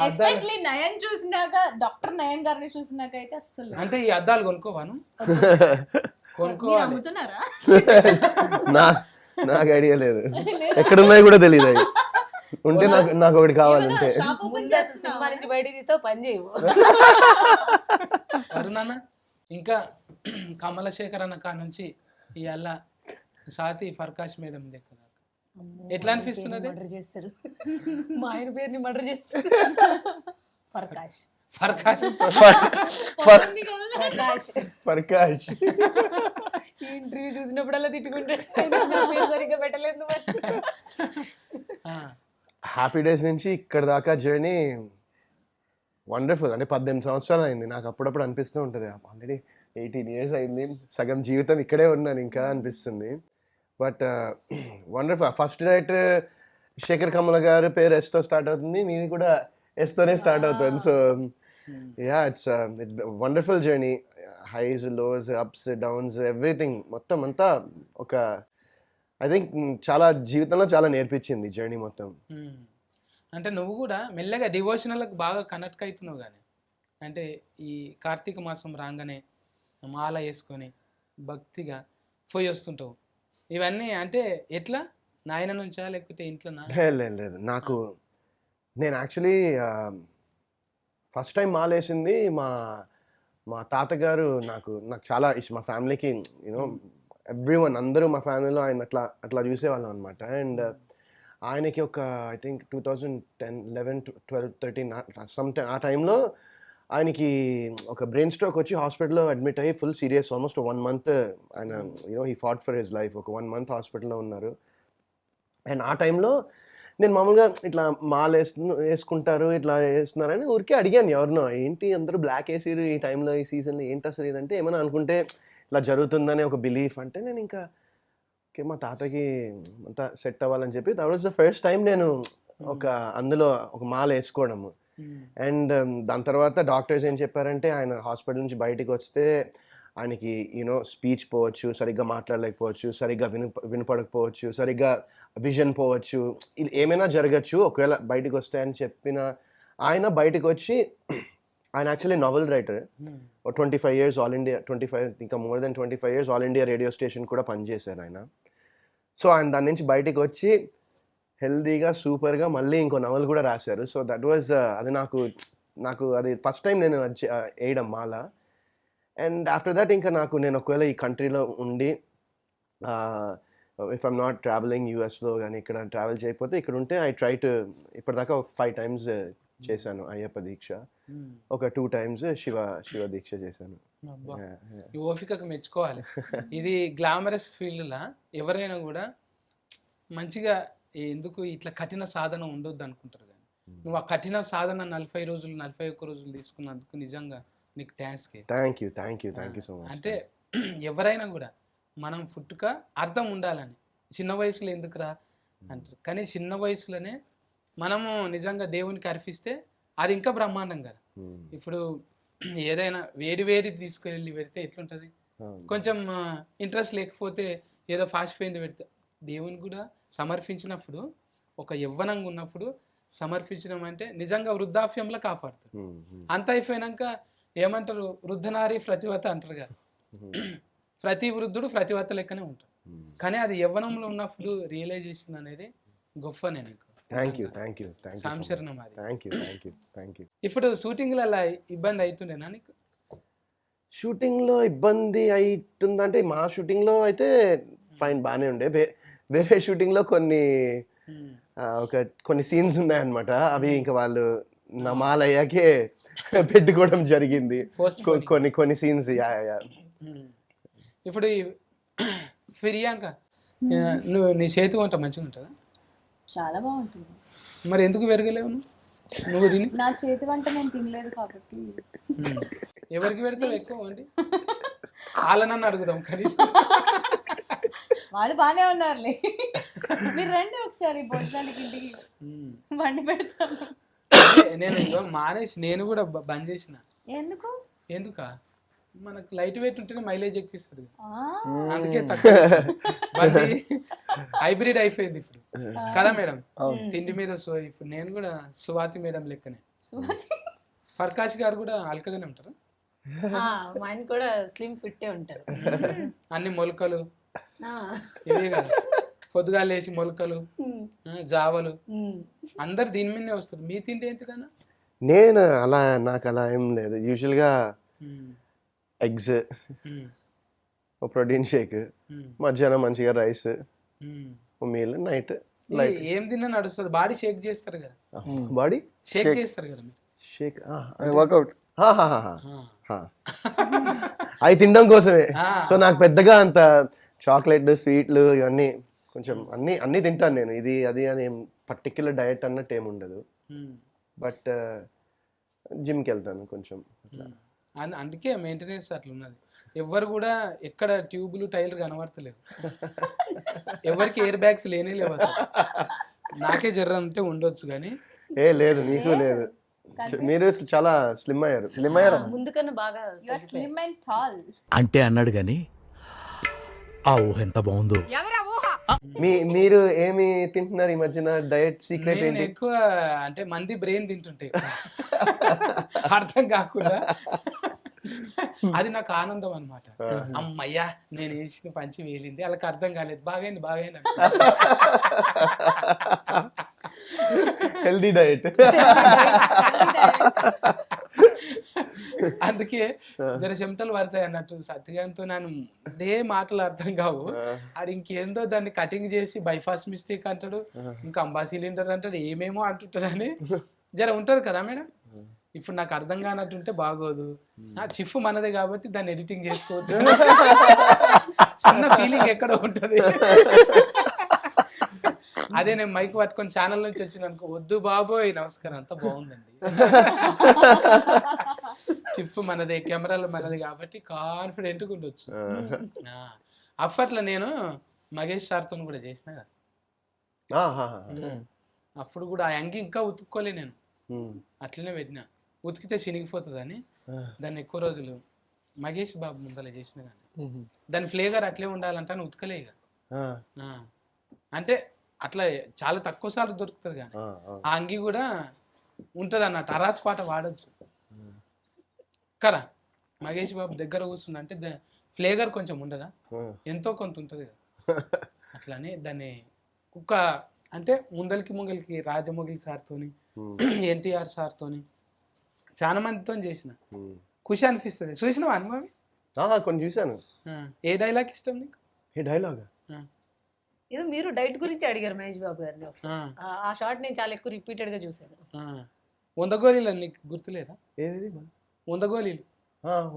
ఎస్పెషలీ నయన్ చూసినాక, డాక్టర్ నయన్ గారిని చూసినాక అయితే అస్సలు. అంటే ఈ అద్దాలు కొనుక్కోవాను అమ్ముతున్నారా? నాకు ఐడియా లేదు, ఎక్కడున్నాయి కూడా తెలియదు. అవి ఉంటే నాకు ఒకటి కావాలంటే. సినిమా నుంచి బయటికి తీస్తావు, పని చేయవు. అరుణన్న, ఇంకా కమలశేఖర్ అన్న కా నుంచి ఇవాళ సాతి ఫర్కాష్ మేడం దగ్గర ఎట్లా అనిపిస్తున్నది? మర్డర్ చేస్తారు, మా ఆయన పేరుని మర్డర్ చేస్తారు. ఫర్కాష్ ఈ ఇంటర్వ్యూ చూసినప్పుడల్లా తిట్టుకుంటాడు, నా పేరు సరిగ్గా పెట్టలేదు. హ్యాపీ డేస్ నుంచి ఇక్కడ దాకా జర్నీ వండర్ఫుల్. అంటే 18 సంవత్సరాలు అయింది. నాకు అప్పుడప్పుడు అనిపిస్తూ ఉంటుంది, ఆల్రెడీ 18 years అయింది, సగం జీవితం ఇక్కడే ఉన్నాను ఇంకా అనిపిస్తుంది. But wonderful. First director Shekhar Kammula గారి పేరు ఎస్తో స్టార్ట్ అవుతుంది, మీది కూడా ఎస్తోనే స్టార్ట్ అవుతుంది. So yeah, it's wonderful journey. Highs, lows, ups, downs, everything మొత్తం అంతా ఒక ఐ థింక్ చాలా జీవితంలో చాలా నేర్పించింది జర్నీ మొత్తం. అంటే నువ్వు కూడా మెల్లగా డివోషనల్కి బాగా కనెక్ట్ అవుతున్నావు. కానీ అంటే ఈ కార్తీక మాసం రాగానే మాల వేసుకొని భక్తిగా పోయి వస్తుంటావు. ఇవన్నీ అంటే ఎట్లా, నాయన నుంచా లేకపోతే ఇంట్లో? లేదు, నేను యాక్చువల్లీ ఫస్ట్ టైం మాల వేసింది మా తాతగారు. నాకు చాలా ఇష్టం, మా ఫ్యామిలీకి యూనో ఎవ్రీవన్, అందరూ మా ఫ్యామిలీలో ఆయన అట్లా చూసేవాళ్ళం అనమాట. అండ్ ఆయనకి ఒక ఐ థింక్ 2010, 11, 12, 13 ఆ టైంలో ఆయనకి ఒక బ్రెయిన్ స్ట్రోక్ వచ్చి హాస్పిటల్లో అడ్మిట్ అయ్యి ఫుల్ సీరియస్, ఆల్మోస్ట్ 1 month ఆయన he fought for his life. ఒక 1 month హాస్పిటల్లో ఉన్నారు. అండ్ ఆ టైంలో నేను మామూలుగా ఇట్లా మాల వేసుకుంటారు, ఇట్లా వేస్తున్నారని ఊరికే అడిగాను ఎవరినో, ఏంటి అందరూ బ్లాక్ వేసిరు ఈ టైంలో, ఈ సీజన్లో, ఏంటి అసలు ఇదంటే, ఏమైనా అనుకుంటే ఇట్లా జరుగుతుందని ఒక బిలీఫ్. అంటే నేను ఇంకా ఓకే మా తాతకి అంతా సెట్ అవ్వాలని చెప్పి that was the first time నేను అందులో ఒక మాల వేసుకోవడము. అండ్ దాని తర్వాత డాక్టర్స్ ఏం చెప్పారంటే, ఆయన హాస్పిటల్ నుంచి బయటికి వస్తే ఆయనకి స్పీచ్ పోవచ్చు, సరిగ్గా మాట్లాడలేకపోవచ్చు, సరిగ్గా వినపడకపోవచ్చు, సరిగ్గా విజన్ పోవచ్చు, ఇది ఏమైనా జరగచ్చు ఒకవేళ బయటికి వస్తే అని చెప్పిన ఆయన బయటకు వచ్చి, ఆయన actually novel writer, 25 years all India, 25 ఇంకా more than 25 years all India radio station కూడా పనిచేశారు ఆయన. సో ఆయన దాని నుంచి బయటకు వచ్చి హెల్దీగా సూపర్గా మళ్ళీ ఇంకో నవల్ కూడా రాశారు. సో దట్ వాజ్ అది నాకు అది ఫస్ట్ టైం నేను వేయడం మాల. అండ్ ఆఫ్టర్ దట్ ఇంకా నేను ఒకవేళ ఈ కంట్రీలో ఉండి ఇఫ్ ఐమ్ నాట్ ట్రావెలింగ్ యూఎస్లో కానీ ఇక్కడ ట్రావెల్ చేయకపోతే ఇక్కడ ఉంటే ఐ ట్రై టు ఇప్పటిదాకా 5 times చేశాను అయ్యప్ప దీక్ష, ఒక 2 times శివ దీక్ష చేశాను. అబ్బా, ఈ ఓపికకు మెచ్చుకోవాలి. ఇది గ్లామరస్ ఫీల్డ్లా ఎవరైనా కూడా మంచిగా ఎందుకు ఇట్లా కఠిన సాధన ఉండొద్దు అనుకుంటారు, కానీ నువ్వు ఆ కఠిన సాధన 40 రోజులు 41 రోజులు తీసుకున్నందుకు నిజంగా నీకు థ్యాంక్ యూ సో మచ్. అంటే ఎవరైనా కూడా మనం పుట్టుక అర్థం ఉండాలని, చిన్న వయసులో ఎందుకురా అంటారు, కానీ చిన్న వయసులోనే మనము నిజంగా దేవునికి అర్పిస్తే అది ఇంకా బ్రహ్మాండం కదా. ఇప్పుడు ఏదైనా వేడి తీసుకువెళ్ళి పెడితే ఎట్లుంటుంది, కొంచెం ఇంట్రెస్ట్ లేకపోతే ఏదో ఫాస్ట్ పోయింది పెడితే, దేవుని కూడా సమర్పించినప్పుడు ఒక యవ్వనంగా ఉన్నప్పుడు సమర్పించడం అంటే నిజంగా వృద్ధాప్యంలో కాపాడుతుంది. అంత అయిపోయినాక ఏమంటారు, వృద్ధనారి ప్రతివత అంటారు కదా, ప్రతి వృద్ధుడు ప్రతివత లెక్కనే ఉంటాడు. కానీ అది యవ్వనంలో ఉన్నప్పుడు రియలైజేషన్ అనేది గొప్పనే నీకు. థ్యాంక్ యూ సంశరణం అది. Thank you. ఇప్పుడు షూటింగ్లో అలా ఇబ్బంది అవుతుండేనా నీకు? షూటింగ్లో ఇబ్బంది అవుతుందంటే మా షూటింగ్లో అయితే ఫైన్ బాగానే ఉండే. వేరే షూటింగ్లో కొన్ని సీన్స్ ఉన్నాయన్నమాట, అవి ఇంకా వాళ్ళు నా మాలయ్యాకే పెట్టుకోవడం జరిగింది. కొన్ని సీన్స్. ఇప్పుడు ఫిర్యాంక, నువ్వు నీ చేతి వంట మంచిగా ఉంటుందా? చాలా బాగుంటుంది. మరి ఎందుకు పెరగలేవు నువ్వు తిని? నా చేతి వంట నేను తినలేదు కాబట్టి. ఎవరికి పెడతావు ఎక్కువ అండి? వాళ్ళనన్ను అడుగుదాం కనీసం. వాళ్ళు బాగానే ఉన్నారులే, మీరు రండి ఒకసారి భోజనానికి ఇంటికి, వండి పెడతాను. నేను మానేసి నేను కూడా బంద్ చేసిన. ఎందుక మనకు లైట్ వెయిట్ ఉంటేనే మైలేజ్ ఎక్కిస్తుంది, అందుకే తక్కువ హైబ్రిడ్ అయిపోయింది ఇప్పుడు కదా మేడం తిండి మీద. సో ఇప్పుడు నేను కూడా స్వాతి మేడం లెక్కనే. ఫర్కాష్ గారు కూడా అల్కగానే ఉంటారు, ఆయన కూడా స్లిమ్ ఫిట్టే ఉంటారు. అన్ని మొలకలు ఇవే కదా, పొద్దుగా లేచి మొలకలు జావలు అందరు దీని మీదే వస్తారు. మీ తిండి ఏంటిదన్నా? నాకు అలా ఏం లేదు. యూజువల్గా ఎగ్స్, ప్రోటీన్ షేక్, మధ్యాహ్నం మంచిగా రైస్, మీల్, నైట్ ఏం తిన్నా నడుస్తుంది. బాడీ షేక్ చేస్తారు కదా, బాడీ షేక్ చేస్తారు కదా మీరు. షేక్ వర్కౌట్ అవి తినడం కోసమే. సో నాకు పెద్దగా అంత చాక్లెట్లు, స్వీట్లు ఇవన్నీ కొంచెం అన్నీ తింటాను నేను. ఇది అది అని పర్టిక్యులర్ డయట్ అన్నట్టు ఏమి ఉండదు. బట్ జిమ్కి వెళ్తాను కొంచెం. అందుకే మెయింటెనెన్స్ అట్లా ఉన్నది. ఎవరు కూడా ఎక్కడ ట్యూబులు టైర్లు కనబడతలేదు, ఎవరికి ఎయిర్ బ్యాగ్స్ లేనే లేవు అసలు. నాకే జర్ర అంటే ఉండొచ్చు కానీ లేదు, నీకు లేదు. మీరు చాలా స్లిమ్ అయ్యారు. ముందుకన్నా బాగా స్లిమ్ అండ్ టాల్ అంటే అన్నాడు కానీ ఆ ఊహ ఎంత బాగుందో. మీరు ఏమి తింటున్నారు ఈ మధ్యన? డయట్ సీక్రెట్ ఏంటి? ఎక్కువ అంటే మంది బ్రెయిన్ తింటుంటాయి అర్థం కాకుండా. అది నాకు ఆనందం అన్నమాట. అమ్మయ్యా నేను వేసిన పంచి వేలింది, వాళ్ళకి అర్థం కాలేదు, బాగైంది హెల్దీ డయట్. అందుకే జర చెమటలు పడతాయి అన్నట్టు. సత్యగాంతో నేను అదే మాటలు అర్థం కావు, అది ఇంకేందో దాన్ని కటింగ్ చేసి బైపాస్ మిస్టేక్ అంటాడు, ఇంకా అంబా సిలిండర్ అంటాడు, ఏమేమో అంటుంటాడు అని జర ఉంటది కదా మేడం. ఇప్పుడు నాకు అర్థం కానట్టుంటే బాగోదు. చిఫ్ మనదే కాబట్టి దాన్ని ఎడిటింగ్ చేసుకోవచ్చు, చిన్న ఫీలింగ్ ఎక్కడ ఉంటది. అదే నేను మైక్ పట్టుకొని ఛానల్ నుంచి వచ్చిన అనుకో, వద్దు బాబోయ్ నమస్కారం అంతా బాగుందండి, చిఫ్ మనదే, కెమెరాలు మనది కాబట్టి కాన్ఫిడెంట్గా ఉండొచ్చు. అప్పట్లో నేను మహేష్ సార్తో కూడా చేసిన కదా, అప్పుడు కూడా ఆ యంగి ఇంకా ఉతుక్కోలే నేను, అట్లనే పెట్టినా. ఉతికితే చినిగిపోతుంది అని దాన్ని ఎక్కువ రోజులు మహేష్ బాబు ముందర చేసిన కానీ దాని ఫ్లేవర్ అట్లే ఉండాలంటే అని ఉతకలే ఇక. అంటే అట్లా చాలా తక్కువ సార్లు దొరుకుతుంది కానీ ఆ అంగి కూడా ఉంటుంది అన్నట్టు, అరాస్ పాట వాడచ్చు కదా. మహేష్ బాబు దగ్గర కూర్చుంది అంటే ఫ్లేవర్ కొంచెం ఉండదా, ఎంతో కొంత ఉంటుంది కదా. అట్లానే దాన్ని కుక్క అంటే ముంగలికి రాజమౌళి సార్తోని, ఎన్టీఆర్ సార్తోని చాలా మందితో చేసిన. ఖుషి అనిపిస్తుంది. చూసినావా అనుభవి? కొన్ని చూశాను. ఏ డైలాగ్ ఇష్టం నీకు? ఏ డైలాగ్? ఏదో మీరు డైట్ గురించి అడిగారు మహేష్ బాబు గారిని ఒకసారి. ఆ షార్ట్ నేను చాలా ఎక్కువ రిపీటెడ్ గా చూసాను. 100 గోళీలు అని నీకు గుర్తులేదా? ఏది? 100 గోళీలు.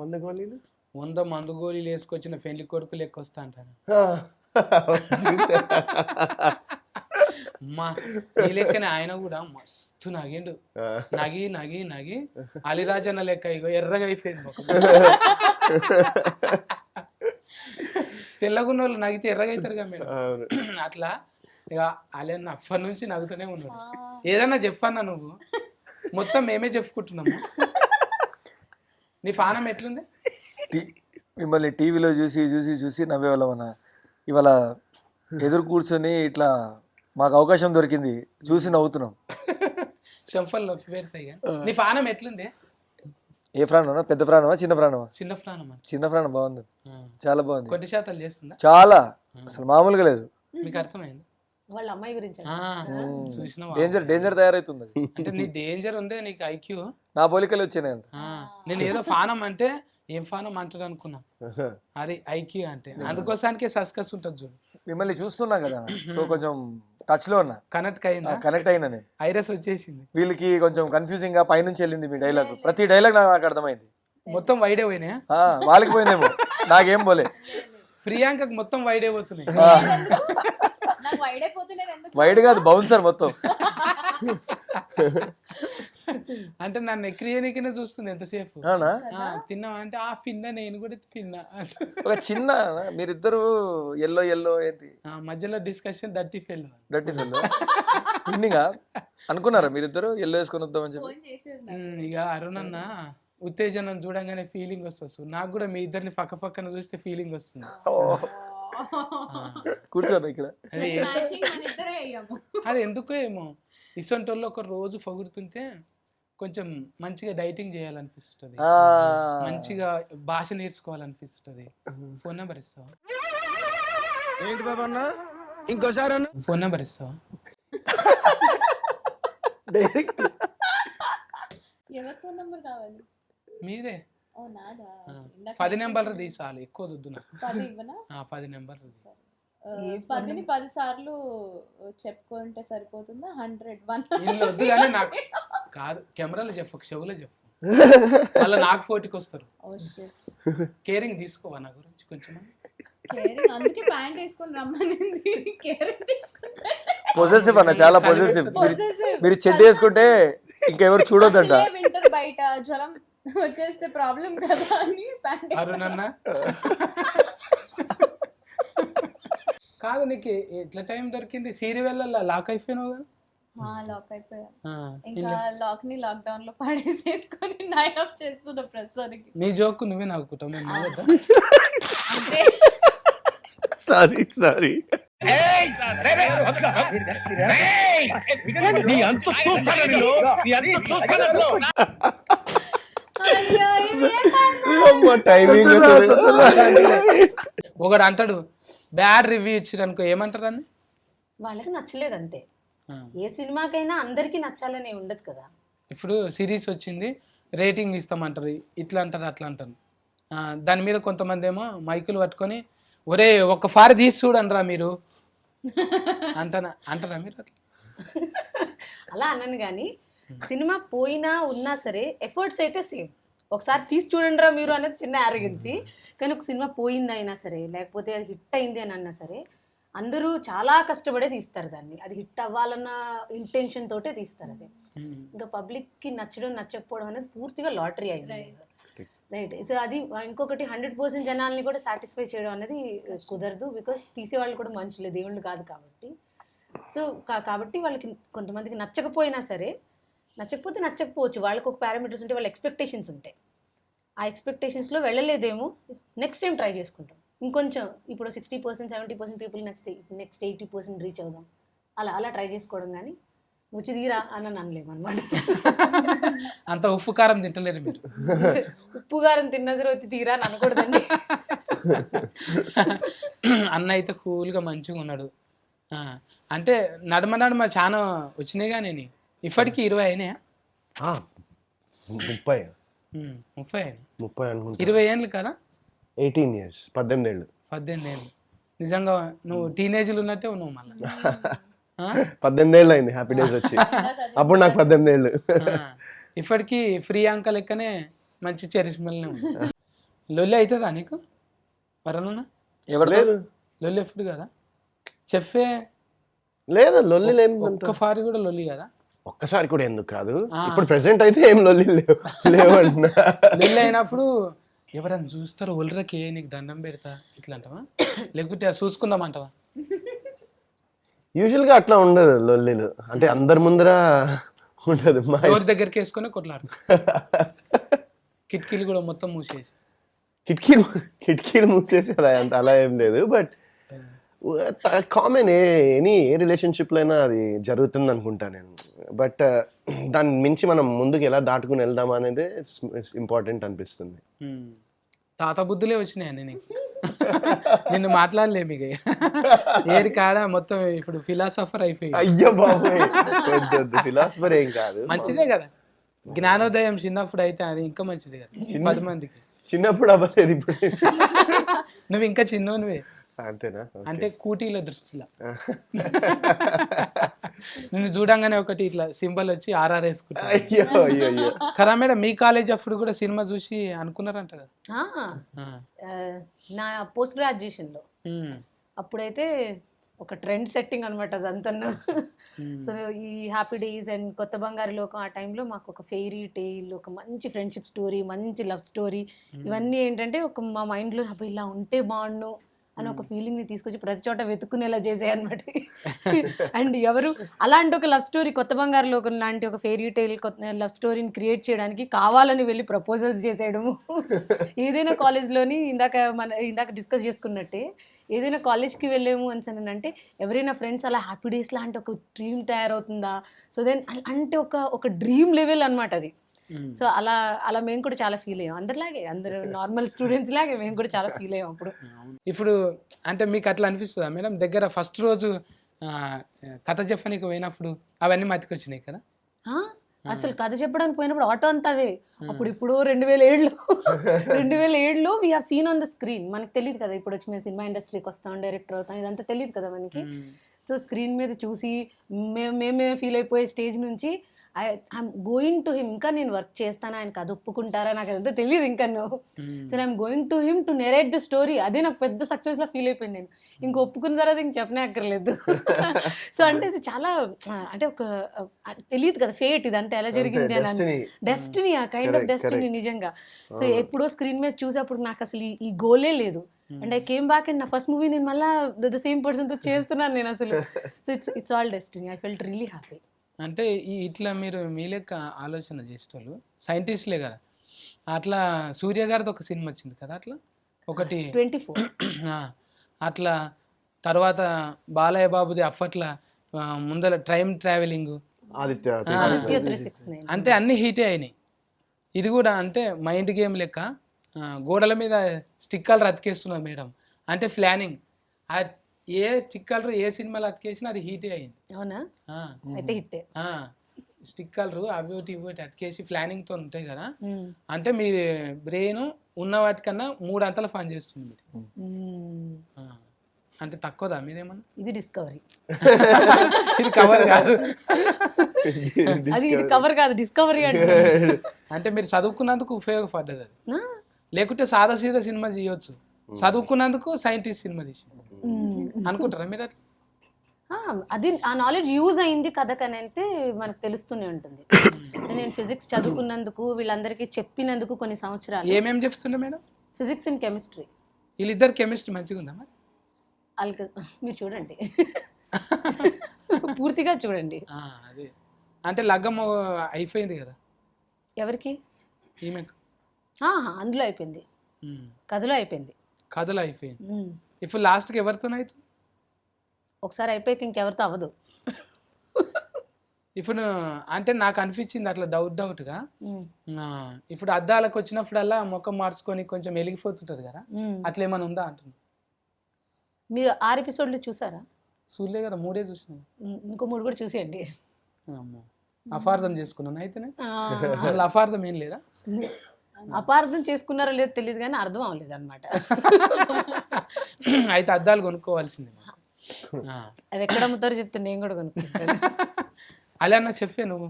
100 గోళీలు 100 మందు గోళీలు వేసుకొచ్చిన పెళ్లి కొడుకు లెక్క వస్తా అంటారు. అమ్మా ఈ లెక్కనే ఆయన కూడా మస్తు నగిండు. నగి నగి నగి అలిరాజన్న లెక్క ఇగో ఎర్రగా అయిపోయింది ముఖం. తెల్లగున్న వాళ్ళు నగితే ఎర్రగా అవుతారు కదా మేడం, అట్లా ఇక అలన్న అప్పటి నుంచి నవ్వుతూనే ఉన్నాడు. ఏదన్నా చెప్పన్నా నువ్వు, మొత్తం మేమే చెప్పుకుంటున్నాము. నీ పానం ఎట్లుంది? మిమ్మల్ని టీవీలో చూసి చూసి చూసి నవ్వేవాళ్ళం అన్న. ఇవాళ ఎదురు కూర్చొని ఇట్లా మాకు అవకాశం దొరికింది, చూసి నవ్వుతున్నాం. చెంఫల్లో పెడతాయి కానీ. నీ పానం ఎట్లుంది? ఏ ప్రాణమా? పెద్ద ప్రాణమా చిన్న ప్రాణమా? చిన్న ప్రాణం అంటే చిన్న ప్రాణం బాగుంది, చాలా బాగుంది. కొద్ది శాతాలు చేస్తుందా? చాలా, అసలు మామూలుగా లేదు. మీకు అర్థమైంది? వాళ్ళ అమ్మాయి గురించి చూసినావా? డేంజర్ తయారవుతుంది. అంటే నీ డేంజర్ ఉందే, నీకు ఐక్యూ. నా పోలికలు వచ్చాయి. నేను ఏదో ఫానం అంటే ఏం ఫానం అంటాడు అనుకున్నా, అది ఐక్యూ అంటే. అందుకోసానికే సస్కస్ ఉంటుంది చూడు. మిమ్మల్ని చూస్తున్నా కదా, సో కొంచెం టచ్ లో ఉన్నా, కనెక్ట్ అయినా నేను. ఐరస్ వచ్చేసింది. వీళ్ళకి కొంచెం కన్ఫ్యూజింగ్ గా పైనుంచి వెళ్ళింది మీ డైలాగ్. ప్రతి డైలాగ్ నాకు అర్థమైంది. మొత్తం వైడే పోయినాయా? వాళ్ళకి పోయిందేమో, నాకేం పోలే. ప్రియాంకకు మొత్తం వైడే పోతున్నాయి. నాకు వైడ్ అయిపోతున్నది ఎందుకు? వైడ్ కాదు, బౌన్సర్ మొత్తం. అంటే నన్ను ఎక్రియనికనే చూస్తుంది ఎంతసేపు. అవునా? తిన్నావా అంటే ఆ పిన్న, నేను కూడా తిన్నా. ఒక చిన్న మీరిద్దరు ఎల్లో ఎల్లో ఏంటి మధ్యలో డిస్కషన్ డర్టీ ఫెల్ పిండింగా అనుకున్నారా మీరిద్దరు ఎల్లో వేసుకొని వద్దామని చెప్పి? ఫోన్ చేసి ఇక అరుణ్ అన్న ఉత్తేజనం చూడంగానే ఫీలింగ్ వస్తుంది. నాకు కూడా మీ ఇద్దరిని పక్క పక్కన చూస్తే ఫీలింగ్ వస్తుంది. కూర్చోను ఇక్కడ. అది ఎందుకో ఏమో, ఇసొంటోళ్ళు ఒక రోజు పొగుడుతుంటే కొంచెం మంచిగా డైటింగ్ చేయాలనిపిస్తుంది, మంచిగా భాష నేర్చుకోవాలనిపిస్తుంది. ఫోన్ నెంబర్ ఇస్తావా? ఏంటి బాబా అన్న, ఇంకోసారి అన్న. ఫోన్ నెంబర్ ఇస్తావా? డైరెక్ట్ ఎవరి ఫోన్ నంబర్ కావాలి? మీదే. ఓ నాదా? 10 నెంబర్లు తీసాలి, ఎక్కువ వద్దు నాకు. 10 ఇవ్వనా? 10 నెంబర్లు. 10ని 10 సార్లు చెప్పుకుంటే సరిపోతుందా? 100 ఇంట్లో వద్దు కానీ నాకు కాదు, కెమెరాలో చెప్పు, చెవులో చెప్పు, మళ్ళీ నాకు ఫోటోకి వస్తారు. కేరింగ్ తీసుకోవా నా గురించి కొంచెం? కేరింగ్, అందుకే ప్యాంట్ వేసుకొని రమ్మనింది. కేరింగ్ తీసుకుంటే పొజెసివ్ అన్న, చాలా పొజెసివ్. మీరు చెడ్డ వేసుకుంటే ఇంకెవరు చూడొద్దంట. వింటర్ బయట జ్వరం వచ్చేస్తే ప్రాబ్లం కదా అని ప్యాంట్. అరుణ్ అన్న కాదు, నీకు ఎట్లా టైం దొరికింది? సీరియల్ లాక్ అయిపోయినావు కదా? లాక్ అయిపోయా. ఇంకా లాక్ ని లాక్డౌన్ లో పడేసేసుకొని నైన్ ఆఫ్ చేస్తున్నా ప్రస్తుతానికి. నీ జోక్ నువ్వే నవ్వుకుంటావు, మేము నవ్వద్దా? సారీ ఒకడు అంటాడు బ్యాడ్ రివ్యూ ఇచ్చారు అనుకో, ఏమంటారు అని? వాళ్ళకి నచ్చలేదు అంతే. ఏ సినిమాకైనా అందరికి నచ్చాలనే ఉండదు కదా. ఇప్పుడు సిరీస్ వచ్చింది, రేటింగ్ ఇస్తామంటారు, ఇట్లా అంటారు అట్లా అంటారు. దాని మీద కొంతమంది ఏమో మైకులు పట్టుకొని ఒరే ఒక్క ఫారి తీసి చూడనరా మీరు అంటారా మీరు? అట్లా అలా అన్నాను కానీ సినిమా పోయినా ఉన్నా సరే ఎఫర్ట్స్ అయితే సేమ్. ఒకసారి తీసి చూడండిరా మీరు అనేది చిన్న ఆరోగెన్సీ. కానీ ఒక సినిమా పోయింది అయినా సరే, లేకపోతే అది హిట్ అయింది అని అన్నా సరే, అందరూ చాలా కష్టపడే తీస్తారు దాన్ని. అది హిట్ అవ్వాలన్న ఇంటెన్షన్ తోటే తీస్తారు. అది ఇంకా పబ్లిక్కి నచ్చడం నచ్చకపోవడం అనేది పూర్తిగా లాటరీ అయింది, రైట్? సో అది ఇంకొకటి 100% జనాల్ని కూడా సాటిస్ఫై చేయడం అనేది కుదరదు. బికాస్ తీసేవాళ్ళు కూడా మనుషులే, దేవుళ్ళు కాదు కాబట్టి. సో కాబట్టి వాళ్ళకి కొంతమందికి నచ్చకపోయినా సరే, నచ్చకపోతే నచ్చకపోవచ్చు, వాళ్ళకి ఒక పారామీటర్స్ ఉంటాయి, వాళ్ళ ఎక్స్పెక్టేషన్స్ ఉంటాయి. ఆ ఎక్స్పెక్టేషన్స్లో వెళ్ళలేదేమో, నెక్స్ట్ టైం ట్రై చేసుకుంటాం ఇంకొంచెం. ఇప్పుడు 60% 70% పీపుల్ నచ్చితే నెక్స్ట్ 80% రీచ్ అవుదాం, అలా ట్రై చేసుకోవడం. కానీ వచ్చి తీరా అని అనలేము అనమాట. అంత ఉప్పు కారం తింటలేరు మీరు. ఉప్పు కారం తిన్నా సరే వచ్చి తీరా అని అనకూడదండి. అన్న అయితే కూల్గా మంచిగా ఉన్నాడు. అంటే నడమ చాలా వచ్చినాయి కానీ ఇప్పటికి 20 అయినాయా? 30 30 అయినాయి. 30 అనుకుంటా. 20 ఏళ్ళు కదా? 18 years, 18 ఏళ్ళు. 18 ఏళ్ళు నిజంగా నువ్వు టీనేజ్లు ఉన్నట్టే ఉన్నావు మళ్ళీ 18 ఏళ్ళు అయింది హ్యాపీ డేస్ వచ్చి. అప్పుడు నాకు 18 ఏళ్ళు. ఇప్పటికీ ఫ్రీ అంక లెక్కనే మంచి చరిష్మల్నే ఉంది. లొల్లి అవుతుందా నీకు వరనున్నా? ఎవరు లేదు లొల్లి ఎప్పుడు కదా చెప్పే లేదు లొల్లి లేని ఒక్క ఫారి కూడా లొల్లి కదా. ఒక్కసారి కూడా ఎందుకు కాదు, ఇప్పుడు ప్రెసెంట్ అయితే ఏం లొల్లి లేవంటున్నా. లొల్లి అయినప్పుడు ఎవరైనా చూస్తారు ఒళ్ళరకే నీకు దండం పెడతా ఇట్లా అంటావా, లేకపోతే అది చూసుకుందామంటావా? యూజువల్గా అట్లా ఉండదు లొల్లిలు, అంటే అందరి ముందర ఉండదు. మా డోర్ దగ్గరికి వేసుకొని కొట్లాడు, కిటికీలు కూడా మొత్తం మూసేసి. కిటికీలు మూసేసి అలా ఏం లేదు, బట్ కామన్ ఏ రిలేషన్షిప్లో అయినా అది జరుగుతుంది అనుకుంటా నేను. బట్ దాన్ని మించి మనం ముందుకు ఎలా దాటుకుని వెళ్దామా అనేది ఇంపార్టెంట్ అనిపిస్తుంది. తాత బుద్ధులే వచ్చినాయండి నీకు. నిన్ను మాట్లాడలే మీకు ఏది కాడ మొత్తం ఇప్పుడు ఫిలాసఫర్ అయిపోయి. అయ్యో బాబోయ్, ఫిలాసఫర్ ఏం కాదు, మంచిదే కదా జ్ఞానోదయం. చిన్నప్పుడు అయితే అది ఇంకా మంచిది కదా 10 మందికి. చిన్నప్పుడు అవ్వలేదు, ఇప్పుడు నువ్వు ఇంకా చిన్నోనివే అంతేనా? అంటే కూటీల దృష్టిలో నిన్ను చూడంగానే ఒకటి ఇట్లా సింబల్ వచ్చి ఆర్ఆర్ వేసుకుంటా. అయ్యో అయ్యో అయ్యో. కదా మేడం మీ కాలేజ్ అప్పుడు కూడా సినిమా చూసి అనుకున్నారంట కదా? నా పోస్ట్ గ్రాడ్యుయేషన్లో అప్పుడైతే ఒక ట్రెండ్ సెట్టింగ్ అనమాట అదంతా. సో ఈ హ్యాపీ డేస్ అండ్ కొత్త బంగారు లోకం ఆ టైంలో మాకు ఒక ఫెయిరీ టేల్, ఒక మంచి ఫ్రెండ్షిప్ స్టోరీ, మంచి లవ్ స్టోరీ, ఇవన్నీ ఏంటంటే ఒక మా మైండ్లో అబ్బా ఇలా ఉంటే బాగుండు అని ఒక ఫీలింగ్ని తీసుకొచ్చి ప్రతి చోట వెతుక్కునేలా చేసాయి అనమాట. అండ్ ఎవరు అలాంటి ఒక లవ్ స్టోరీ, కొత్త బంగారు లోకం లాంటి ఒక ఫెయిరీ టైల్ లవ్ స్టోరీని క్రియేట్ చేయడానికి కావాలని వెళ్ళి ప్రపోజల్స్ చేసేయడము. ఏదైనా కాలేజ్లోని ఇందాక డిస్కస్ చేసుకున్నట్టే ఏదైనా కాలేజ్కి వెళ్ళాము అని అంటే ఎవరైనా ఫ్రెండ్స్ అలా హ్యాపీ డేస్ లాంటి ఒక డ్రీమ్ తయారవుతుందా, సో దెన్ అంటే ఒక డ్రీమ్ లెవెల్ అనమాట అది. సో అలా మేము కూడా చాలా ఫీల్ అయ్యాం, అందరు నార్మల్ స్టూడెంట్స్ లాగే మేము కూడా చాలా ఫీల్ అయ్యాం అప్పుడు. ఇప్పుడు అంటే మీకు అట్లా అనిపిస్తుందా మేడం? దగ్గర ఫస్ట్ రోజు కథ చెప్పడానికి పోయినప్పుడు అవన్నీ మతికొచ్చినాయి కదా? అసలు కథ చెప్పడానికి పోయినప్పుడు ఆటో అంతావే. అప్పుడు ఇప్పుడు 2007లో we have seen on the screen. మనకు తెలియదు కదా ఇప్పుడు వచ్చి మేము సినిమా ఇండస్ట్రీకి వస్తాం, డైరెక్టర్ అవుతాం, ఇదంతా తెలియదు కదా మనకి. సో స్క్రీన్ మీద చూసి మేమే ఫీల్ అయిపోయే స్టేజ్ నుంచి ఐఎమ్ గోయింగ్ టు హిమ్, ఇంకా నేను వర్క్ చేస్తాను, ఆయన కథ ఒప్పుకుంటారా నాకు అదంతా తెలియదు ఇంకా. So I'm going to him to narrate the story. అదే నాకు పెద్ద సక్సెస్లా ఫీల్ అయిపోయింది నేను. ఇంక ఒప్పుకున్న తర్వాత ఇంక చెప్పనే అక్కర్లేదు. సో అంటే ఇది చాలా అంటే ఒక తెలియదు కదా ఫేట్ ఇదంతా ఎలా జరిగింది అని, డెస్టినీ, ఆ కైండ్ ఆఫ్ డెస్టినీ నిజంగా. సో ఎప్పుడో స్క్రీన్ మీద చూసేప్పుడు నాకు అసలు ఈ గోలే లేదు. And I came back and నా ఫస్ట్ మూవీ నేను మళ్ళీ ద సేమ్ పర్సన్తో చేస్తున్నాను నేను అసలు. So it's all destiny. I felt really happy. అంటే ఇట్లా మీరు మీ లెక్క ఆలోచన చేసేవాళ్ళు సైంటిస్ట్లే కదా. అట్లా సూర్య గారిది ఒక సినిమా వచ్చింది కదా, అట్లా ఒకటి 24 అట్లా తర్వాత బాలయ్య బాబుది అప్పట్లా ముందర టైం ట్రావెలింగ్, ఆదిత్య 369 అంటే అన్ని హీటే అయినాయి. ఇది కూడా అంటే మైండ్ గేమ్ లెక్క గోడల మీద స్టిక్కర్లు అతికేస్తున్నారు మేడం. అంటే ప్లానింగ్ ఏ స్టిక్కర్లు ఏ సినిమాలో అతికేసినా అది హీటే అయింది. అవునా? అయితే హిట్టే. స్టిక్కర్లు అవి ఒకటి అతికేసి ప్లానింగ్తో ఉంటాయి కదా. అంటే మీ బ్రెయిన్ ఉన్న వాటికన్నా 3 అంతల పని చేస్తుంది. అంటే తక్కువదా మీరేమన్నా? ఇది డిస్కవరీ. ఇది కవర్ కాదు, ఇది కవర్ కాదు, డిస్కవరీ అంటే మీరు చదువుకున్నందుకు ఉపయోగపడ్డది అది. లేకుంటే సాదా సీదా సినిమా చేయొచ్చు, చదువుకున్నందుకు సైంటిస్ట్ సినిమా తీసి అనుకుంటారా మీరు అట్లా? అది ఆ నాలెడ్జ్ యూజ్ అయింది కథకని అయితే మనకు తెలుస్తూనే ఉంటుంది. నేను ఫిజిక్స్ చదువుకున్నందుకు వీళ్ళందరికీ చెప్పినందుకు కొన్ని సంవత్సరాలు. ఏమేమి చెప్తుండే మేడం? Physics and chemistry. వీళ్ళిద్దరు కెమిస్ట్రీ మంచిగా ఉందా మరి? వాళ్ళకి మీరు చూడండి, పూర్తిగా చూడండి. అదే అంటే లగ్గం అయిపోయింది కదా ఎవరికి? ఈమెకు. అందులో అయిపోయింది, కథలో అయిపోయింది. కథలో అయిపోయింది. ఇప్పుడు లాస్ట్కి ఎవరితోనైతే ఒకసారి అయిపోయాక ఇంకెవరితో అవ్వదు. ఇప్పుడు అంటే నాకు అనిపించింది అట్లా డౌట్గా, ఇప్పుడు అద్దాలకు వచ్చినప్పుడల్లా ముఖం మార్చుకొని కొంచెం వెలిగిపోతుంటది కదా, అట్లా ఏమైనా ఉందా అంటున్నా. మీరు 6 ఎపిసోడ్లు చూసారా? చూడలే కదా, 3 చూసినా. ఇంకో 3 కూడా చూసేయండి. అమ్మో, అపార్థం చేసుకున్నాను అయితేనే. అసలు అపార్థం ఏం లేదా? అపార్థం చేసుకున్నారో లేదో తెలియదు కానీ అర్థం అవ్వలేదు అనమాట. అయితే అద్దాలు కొనుక్కోవాల్సిందే. అవి ఎక్కడ అమ్ముతారో చెప్తే నేను కూడా కొనుక్కుంటాను. అలా అన్న చెప్పే నువ్వు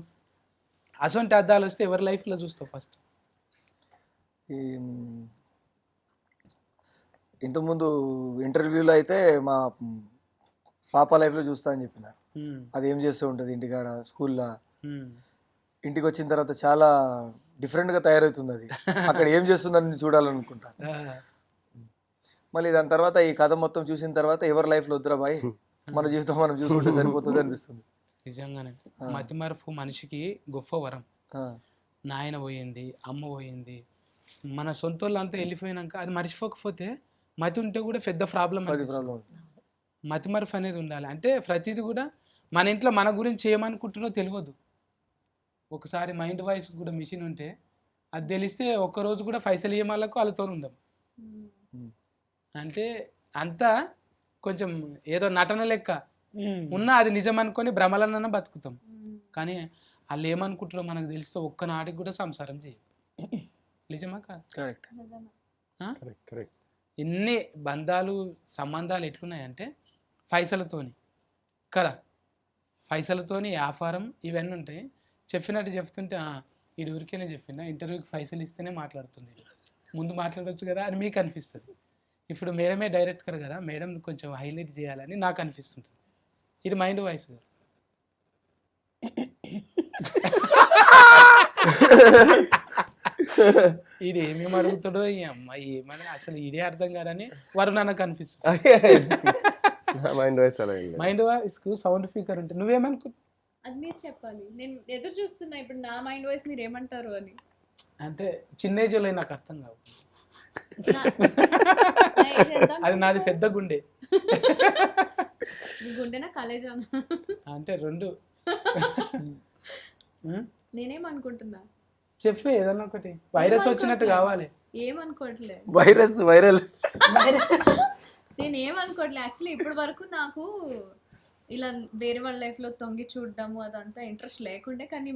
అసొంటి అద్దాలు వస్తే ఎవరి లైఫ్లో చూస్తావు ఫస్ట్? ఇంతకుముందు ఇంటర్వ్యూలో అయితే మా పాప లైఫ్లో చూస్తా అని చెప్పిన. అది ఏం చేస్తూ ఉంటుంది ఇంటికాడ, స్కూల్లో. ఇంటికి వచ్చిన తర్వాత చాలా డిఫరెంట్గా తయారవుతుంది. అది అక్కడ ఏం చేస్తుందని చూడాలనుకుంటా. మళ్ళీ దాని తర్వాత ఈ కథ మొత్తం చూసిన తర్వాత ఎవరి లైఫ్లో వద్దురా బాయ్, మన జీవితం మనం చూసుకుంటే సరిపోతుంది అనిపిస్తుంది. నిజంగానే మతిమరుపు మనిషికి గొప్ప వరం. నాయన పోయింది, అమ్మ పోయింది, మన సొంత వాళ్ళంతా వెళ్ళిపోయినాక అది మర్చిపోకపోతే మతి ఉంటే కూడా పెద్ద ప్రాబ్లం. మతిమరుపు అనేది ఉండాలి. అంటే ప్రతిది కూడా మన ఇంట్లో మన గురించి ఏమనుకుంటున్నో తెలియదు. ఒకసారి మైండ్ వాయిస్ కూడా మిషన్ ఉంటే అది తెలిస్తే ఒక్కరోజు కూడా పైసలు ఇయ్యమాలకు వాళ్ళతో ఉందాం. అంటే అంతా కొంచెం ఏదో నటన లెక్క ఉన్నా అది నిజం అనుకొని భ్రమలన్న బతుకుతాం. కానీ వాళ్ళు ఏమనుకుంటారో మనకు తెలిస్తే ఒక్కనాటికి కూడా సంసారం చేయం. నిజమా కాదు? కరెక్ట్. ఎన్ని బంధాలు సంబంధాలు ఎట్లున్నాయంటే పైసలతోని కదా, పైసలతోని వ్యాపారం ఇవన్నీ ఉంటాయి. చెప్పినట్టు చెప్తుంటే ఈ ఊరికేనే చెప్పిందా, ఇంటర్వ్యూకి పైసలు ఇస్తేనే మాట్లాడుతుంది, ముందు మాట్లాడవచ్చు కదా అని మీకు అనిపిస్తుంది. ఇప్పుడు మేడమే డైరెక్టర్ కదా, మేడం కొంచెం హైలైట్ చేయాలని నాకు అనిపిస్తుంటుంది. ఇది మైండ్ వాయిస్. ఇది ఏమేమి అడుగుతాడో ఈ అమ్మాయి ఏమని అసలు ఇదే అర్థం కాదని వారు నాకు అనిపిస్తుంది. మైండ్ వాయిస్ కు సౌండ్ స్పీకర్ ఉంటుంది. నువ్వేమనుకుంటా? అది మీరు చెప్పాలి. నేను ఎదురు చూస్తున్నా ఇప్పుడు నా మైండ్ వాయిస్ మీరు ఏమంటారు అని. అంటే చిన్న ఏజ్ లో నాకు అర్థం కావు. అది నాది పెద్ద గుండె. గుండెనా కాలేజా? అంటే రెండు. నేనేమనుకుంటున్నా చెప్పే ఏదన్నా ఒకటి. వైరస్ వచ్చినట్టు కావాలి. ఏమనుకోవట్లే, వైరల్. నేనేమనుకోవట్లే. యాక్చువల్లీ ఇప్పటి వరకు నాకు ఇలా వేరే వాళ్ళ లైఫ్ లో తొంగి చూడడము అదంతా ఇంట్రెస్ట్ లేకుండే. కానీ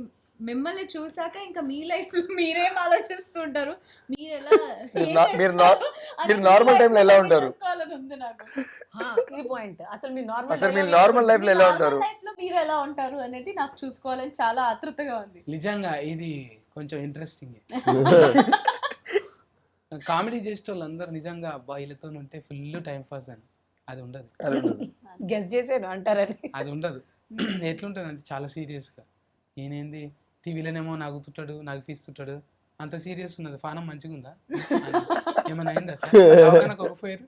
మిమ్మల్ని చూసాక ఇంకా మీ లైఫ్ లో మీరేం ఆలోచిస్తుంటారు, మీరు ఎలా మీరు నార్మల్ టైంలో ఎలా ఉంటారు ఉంది నాకు. ఈ పాయింట్ అసలు మీ నార్మల్ లైఫ్ లో ఎలా ఉంటారు, లైఫ్ లో మీరు ఎలా ఉంటారు అనేది నాకు చూసుకోవాలని చాలా ఆతృతగా ఉంది. నిజంగా ఇది కొంచెం ఇంట్రెస్టింగ్. కామెడీ చేసే వాళ్ళందరూ నిజంగా అబ్బాయిలతో ఉంటే ఫుల్ టైం పాస్ అని అది ఉండదు. గెస్ చేసాను అంటారని అది ఉండదు. ఎట్లుంటుంది అంటే చాలా సీరియస్గా, నేనేంది టీవీలోనేమో నవ్వుతుంటాడు, నవ్విస్తుంటాడు, అంత సీరియస్ ఉన్నది. పానం మంచిగా ఉందా, ఏమైనా అయిందా సార్, ఒకపోయారు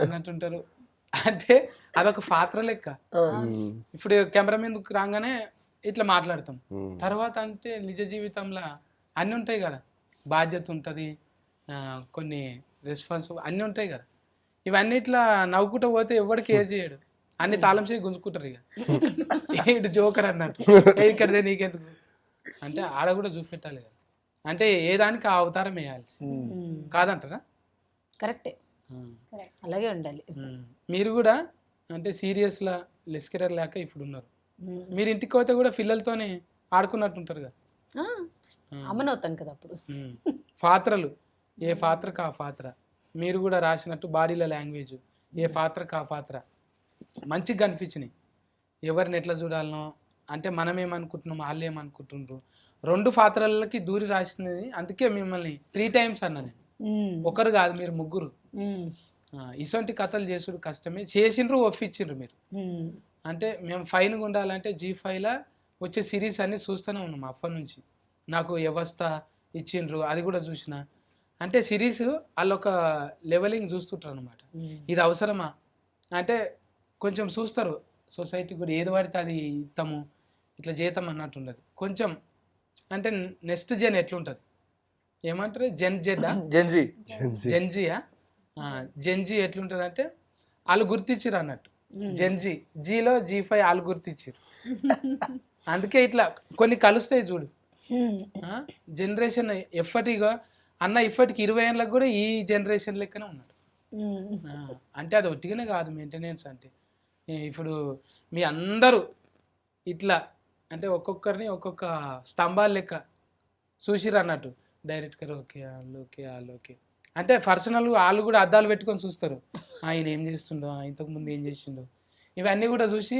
అన్నట్టుంటారు. అంటే అదొక పాత్ర లెక్క. ఇప్పుడు కెమెరా మీదకి రాగానే ఇట్లా మాట్లాడతాం. తర్వాత అంటే నిజ జీవితంలో అన్నీ ఉంటాయి కదా, బాధ్యత ఉంటుంది, కొన్ని రెస్పాన్స్ అన్నీ ఉంటాయి కదా. ఇవన్నీ ఇట్లా నవ్వుకుంటూ పోతే ఎవరికి ఏజ్ చేయడు, అన్ని తాళం చేసి గుంజుకుంటారు. ఇక ఇటు జోకర్ అన్నట్టు, ఇక్కడదే నీకెందుకు అంటే ఆడ కూడా చూపెట్టాలి కదా. అంటే ఏ దానికి ఆ అవతారం వేయాలి కాదంటారా? కరెక్టే, అలాగే ఉండాలి. మీరు కూడా అంటే సీరియస్లా లెస్కరర్ లేక ఇప్పుడు ఉన్నారు. మీరు ఇంటికి పోతే కూడా పిల్లలతోనే ఆడుకున్నట్టుంటారు కదా. అమ్మనవుతాను కదా అప్పుడు. పాత్రలు ఏ పాత్రకు ఆ పాత్ర, మీరు కూడా రాసినట్టు బాడీల లాంగ్వేజ్ ఏ పాత్రకు ఆ పాత్ర మంచిగా కనిపించినాయి. ఎవరిని ఎట్లా చూడాలనో అంటే మనం ఏమనుకుంటున్నాం, వాళ్ళు ఏమనుకుంటుండ్రు, రెండు పాత్రలకి దూరి రాసినది. అందుకే మిమ్మల్ని 3 times అన్నా నేను, ఒకరు కాదు మీరు ముగ్గురు. ఇటువంటి కథలు చేసుడు కష్టమే, చేసిండ్రు ఒప్పించిండ్రు మీరు. అంటే మేము ఫైన్గా ఉండాలంటే G5లా వచ్చే సిరీస్ అన్ని చూస్తూనే ఉన్నాం అప్పటి నుంచి. నాకు వ్యవస్థ ఇచ్చిండ్రు, అది కూడా చూసిన. అంటే సిరీస్ వాళ్ళు ఒక లెవెలింగ్ చూస్తుంటారు అనమాట. ఇది అవసరమా అంటే కొంచెం చూస్తారు. సొసైటీ కూడా ఏది పడితే అది ఇస్తాము, ఇట్లా చేద్దాం అన్నట్టు ఉండదు. కొంచెం అంటే నెక్స్ట్ జెన్ ఎట్లుంటుంది ఏమంటారు, జెన్జీయా జెన్జీ ఎట్లుంటుంది అంటే వాళ్ళు గుర్తించారు అన్నట్టు. జెన్జీ జీలో G5 వాళ్ళు గుర్తించారు. అందుకే ఇట్లా కొన్ని కలుస్తాయి చూడు. జనరేషన్ ఎప్పటిగా అన్న ఇప్పటికి 20 ఏళ్ళకి కూడా ఈ జనరేషన్ లెక్కనే ఉన్నాడు. అంటే అది ఒట్టిగానే కాదు మెయింటెనెన్స్. అంటే ఇప్పుడు మీ అందరూ ఇట్లా అంటే ఒక్కొక్కరిని ఒక్కొక్క స్తంభాల లెక్క చూసిరు అన్నట్టు. డైరెక్టర్ ఓకే వాళ్ళు ఓకే అంటే పర్సనల్ వాళ్ళు కూడా అద్దాలు పెట్టుకొని చూస్తారు ఆయన ఏం చేస్తుండో ఇంతకుముందు ఏం చేసిండో ఇవన్నీ కూడా చూసి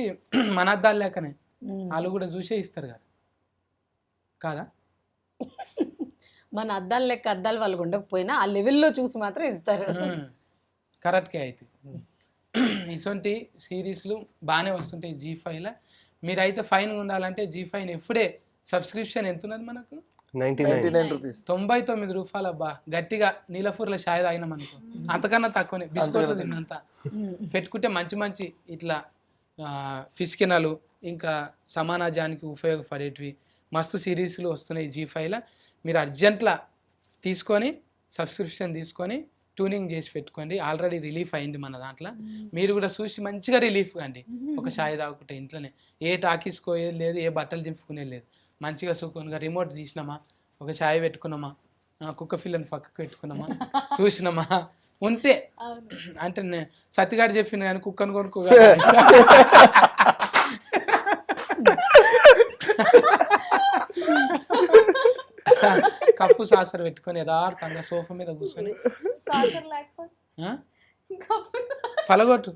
మన అద్దాలు లేకనే వాళ్ళు కూడా చూసే ఇస్తారు కదా కాదా మన అద్దాలు లెక్క అద్దాలు వాళ్ళకు ఉండకపోయినా ఆ లెవెల్లో చూసి మాత్రం ఇస్తారు. కరెక్ట్గా అయితే ఇటువంటి సిరీస్లు బాగానే వస్తుంటాయి G5లో. మీరైతే ఫైన్ ఉండాలంటే G5 ఎప్పుడే సబ్స్క్రిప్షన్ ఎంత ఉన్నది మనకు 99 రూపీస్ 99 రూపాయలు. అబ్బా గట్టిగా నీలపూర్లో షాయ్ తాగినాం అనుకో అంతకన్నా తక్కువనే బిస్కెట్లు తిన్నంత పెట్టుకుంటే మంచి మంచి ఇట్లా ఫిస్కినలు ఇంకా సమాజానికి ఉపయోగపడేటివి మస్తు సిరీస్లు వస్తున్నాయి G5లో. మీరు అర్జెంట్లా తీసుకొని సబ్స్క్రిప్షన్ తీసుకొని ట్యూనింగ్ చేసి పెట్టుకోండి. ఆల్రెడీ రిలీఫ్ అయింది మన దాంట్లో. మీరు కూడా చూసి మంచిగా రిలీఫ్ అండి. ఒక షాయి తాగుకుంటే ఇంట్లోనే ఏ టాకీసుకోయేది లేదు, ఏ బట్టలు చింపుకునేది లేదు. మంచిగా సుఖంగా రిమోట్ తీసినామా, ఒక షాయి పెట్టుకున్నామా, కుక్క పిల్లని పక్కకు పెట్టుకున్నామా, చూసినామా ఉంటే అంటే సత్తిగారు చెప్పిన కానీ కుక్కను కొనుక్కోగా కప్పు సాసర్ పెట్టుకొని యథార్థంగా సోఫా మీద కూర్చొని పలగొట్టు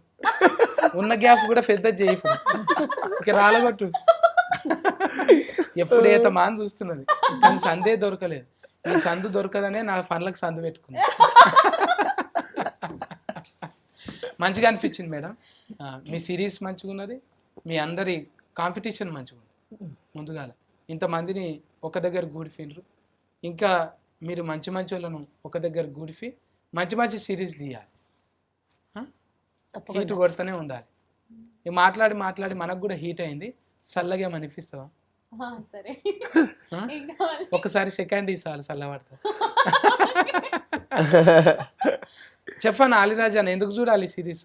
ఉన్న గ్యాప్ కూడా పెద్ద చేయి ఇక రాలగొట్టు. ఎప్పుడైతే మాని చూస్తున్నది కానీ సందే దొరకలేదు. ఈ సందు దొరకదనే నా పనులకు సందు పెట్టుకున్నా. మంచిగా అనిపించింది మేడం. మీ సిరీస్ మంచిగా ఉన్నది, మీ అందరి కాంపిటీషన్ మంచిగా ఉంది. ముందుగాల ఇంతమందిని ఒక దగ్గర గూడిఫిండ్రు. ఇంకా మీరు మంచి మంచి వాళ్ళను ఒక దగ్గర గూడిఫి మంచి మంచి సిరీస్ తీయాలి. హీట్ కొడుతూనే ఉండాలి. మాట్లాడి మాట్లాడి మనకు కూడా హీట్ అయింది. చల్లగా అనిపిస్తావా? సరే ఒకసారి సెకండ్ చాలు చల్లబడతా. చెప్పాను ఆలిరాజా ఎందుకు చూడాలి సిరీస్?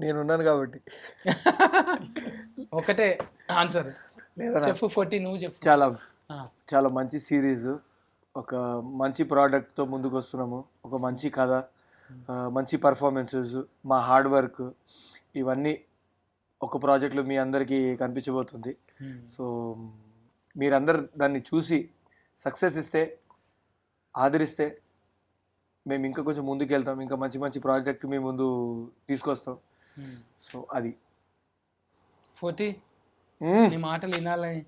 నేనున్నాను కాబట్టి. ఒకటే ఆన్సర్ చెప్పు. 40 నువ్వు చెప్పు. చాలా మంచి సిరీస్, ఒక మంచి ప్రోడక్ట్తో ముందుకు వస్తున్నాము. ఒక మంచి కథ, మంచి పర్ఫార్మెన్సెస్, మా హార్డ్ వర్క్ ఇవన్నీ ఒక ప్రాజెక్ట్లో మీ అందరికీ కనిపించబోతుంది. సో మీరందరు దాన్ని చూసి సక్సెస్ ఇస్తే, ఆదరిస్తే మేము ఇంకా కొంచెం ముందుకు వెళ్తాం. ఇంకా మంచి మంచి ప్రాజెక్ట్ మీ ముందు తీసుకొస్తాం. సో అది 40 నీ మాటలు వినాలని.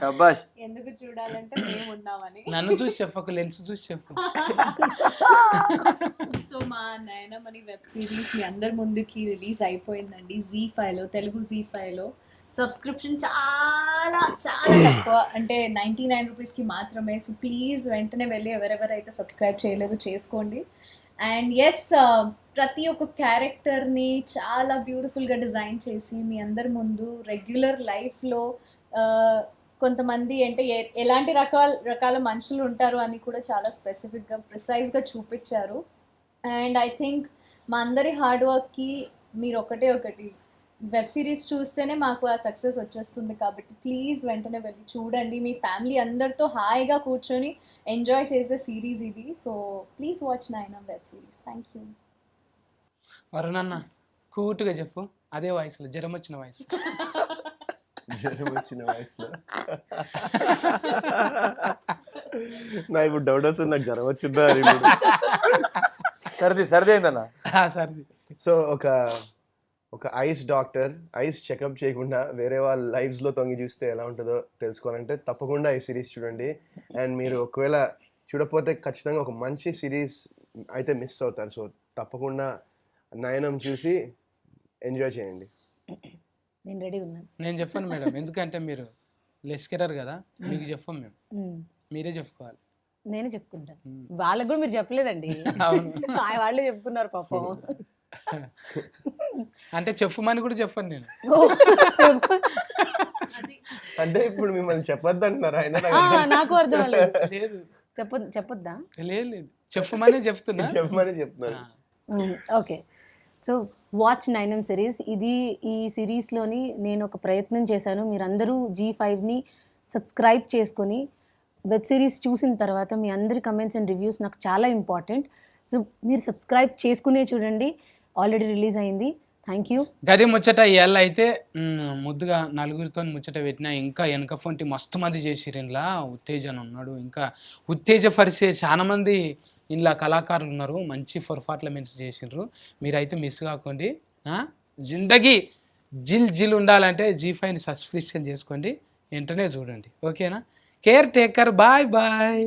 శభాష్. ఎందుకు చూడాలంటే మేము ఉన్నామని. నన్ను చూసి చెప్పకు, లెన్స్ చూసి చెప్పు. సో మా నయనమణి వెబ్ సిరీస్ మీ అందరి ముందుకి రిలీజ్ అయిపోయిందండి Z5లో, తెలుగు Z5లో. సబ్స్క్రిప్షన్ చాలా చాలా తక్కువ, అంటే 99 రూపీస్కి మాత్రమే. సో ప్లీజ్ వెంటనే వెళ్ళి ఎవరెవరైతే సబ్స్క్రైబ్ చేయలేదు చేసుకోండి. అండ్ ఎస్, ప్రతి ఒక్క క్యారెక్టర్ని చాలా బ్యూటిఫుల్గా డిజైన్ చేసి మీ అందరి ముందు రెగ్యులర్ లైఫ్లో కొంతమంది అంటే ఎలాంటి రకాల మనుషులు ఉంటారు అని కూడా చాలా స్పెసిఫిక్గా ప్రిసైజ్గా చూపించారు. అండ్ ఐ థింక్ మా అందరి హార్డ్ వర్క్కి మీరు ఒకటి వెబ్ సిరీస్ చూస్తేనే మాకు ఆ సక్సెస్ వచ్చేస్తుంది. కాబట్టి ప్లీజ్ వెంటనే వెళ్ళి చూడండి. మీ ఫ్యామిలీ అందరితో హాయిగా కూర్చొని ఎంజాయ్ చేసే సిరీస్ ఇది. So please watch Nayanam web series. Thank you. వరుణన్న కూటుగా చెప్పు, అదే వయసులో, జ్వరం వచ్చిన వయసు. నా ఇప్పుడు డౌట్ వస్తుంది, నాకు జ్వరం వచ్చిందా అని. సర్ది అయిందన్న. సర్ది. సో ఒక ఐస్ డాక్టర్ ఐస్ చెకప్ చేయకుండా వేరే వాళ్ళ లైఫ్స్లో తొంగి చూస్తే ఎలా ఉంటుందో తెలుసుకోవాలంటే తప్పకుండా ఈ సిరీస్ చూడండి. అండ్ మీరు ఒకవేళ చూడకపోతే ఖచ్చితంగా ఒక మంచి సిరీస్ అయితే మిస్ అవుతారు. సో తప్పకుండా నయనం చూసి ఎంజాయ్ చేయండి. నేను రెడీ ఉన్నాను. నేను చెప్పాను మేడం, ఎందుకంటే మీరు లెస్కెరర్ కదా, మీకు చెప్పాం మేము, మీరే చెప్పుకోవాలి. నేనే చెప్పుకుంటాను. వాళ్ళకు కూడా మీరు చెప్పలేదండి, వాళ్ళే చెప్పుకున్నారు పాపం. అంటే చెప్పమని కూడా చెప్పాను నేను. అంటే ఇప్పుడు మిమ్మల్ని చెప్పొద్దు అంటున్నారు ఆయన. నాకు అర్థం లేదు, చెప్పొద్దా? లేదు చెప్పమని చెప్తున్నారు. Okay, so watch Nayanam series. ఈ సిరీస్లోని నేను ఒక ప్రయత్నం చేశాను. మీరందరూ G5ని సబ్స్క్రైబ్ చేసుకొని వెబ్ సిరీస్ చూసిన తర్వాత మీ అందరి కమెంట్స్ అండ్ రివ్యూస్ నాకు చాలా ఇంపార్టెంట్. సో మీరు సబ్స్క్రైబ్ చేసుకునే చూడండి. ఆల్రెడీ రిలీజ్ అయింది. Thank you. గది ముచ్చట ఇవాళ అయితే ముద్దుగా నలుగురితో ముచ్చట పెట్టినా ఇంకా వెనక ఫొంటి మస్తు మంది చేసిరు ఇంట్లో. ఉత్తేజన్ ఉన్నాడు, ఇంకా ఉత్తేజపరిచే చాలా మంది ఇంట్లో కళాకారులు ఉన్నారు. మంచి పర్ఫార్మెన్స్ చేసిండ్రు. మీరైతే మిస్ కాకండి. జిందగీ జిల్ ఉండాలంటే G5ని సబ్స్క్రిప్షన్ చేసుకోండి, వెంటనే చూడండి. ఓకేనా? Caretaker, bye bye.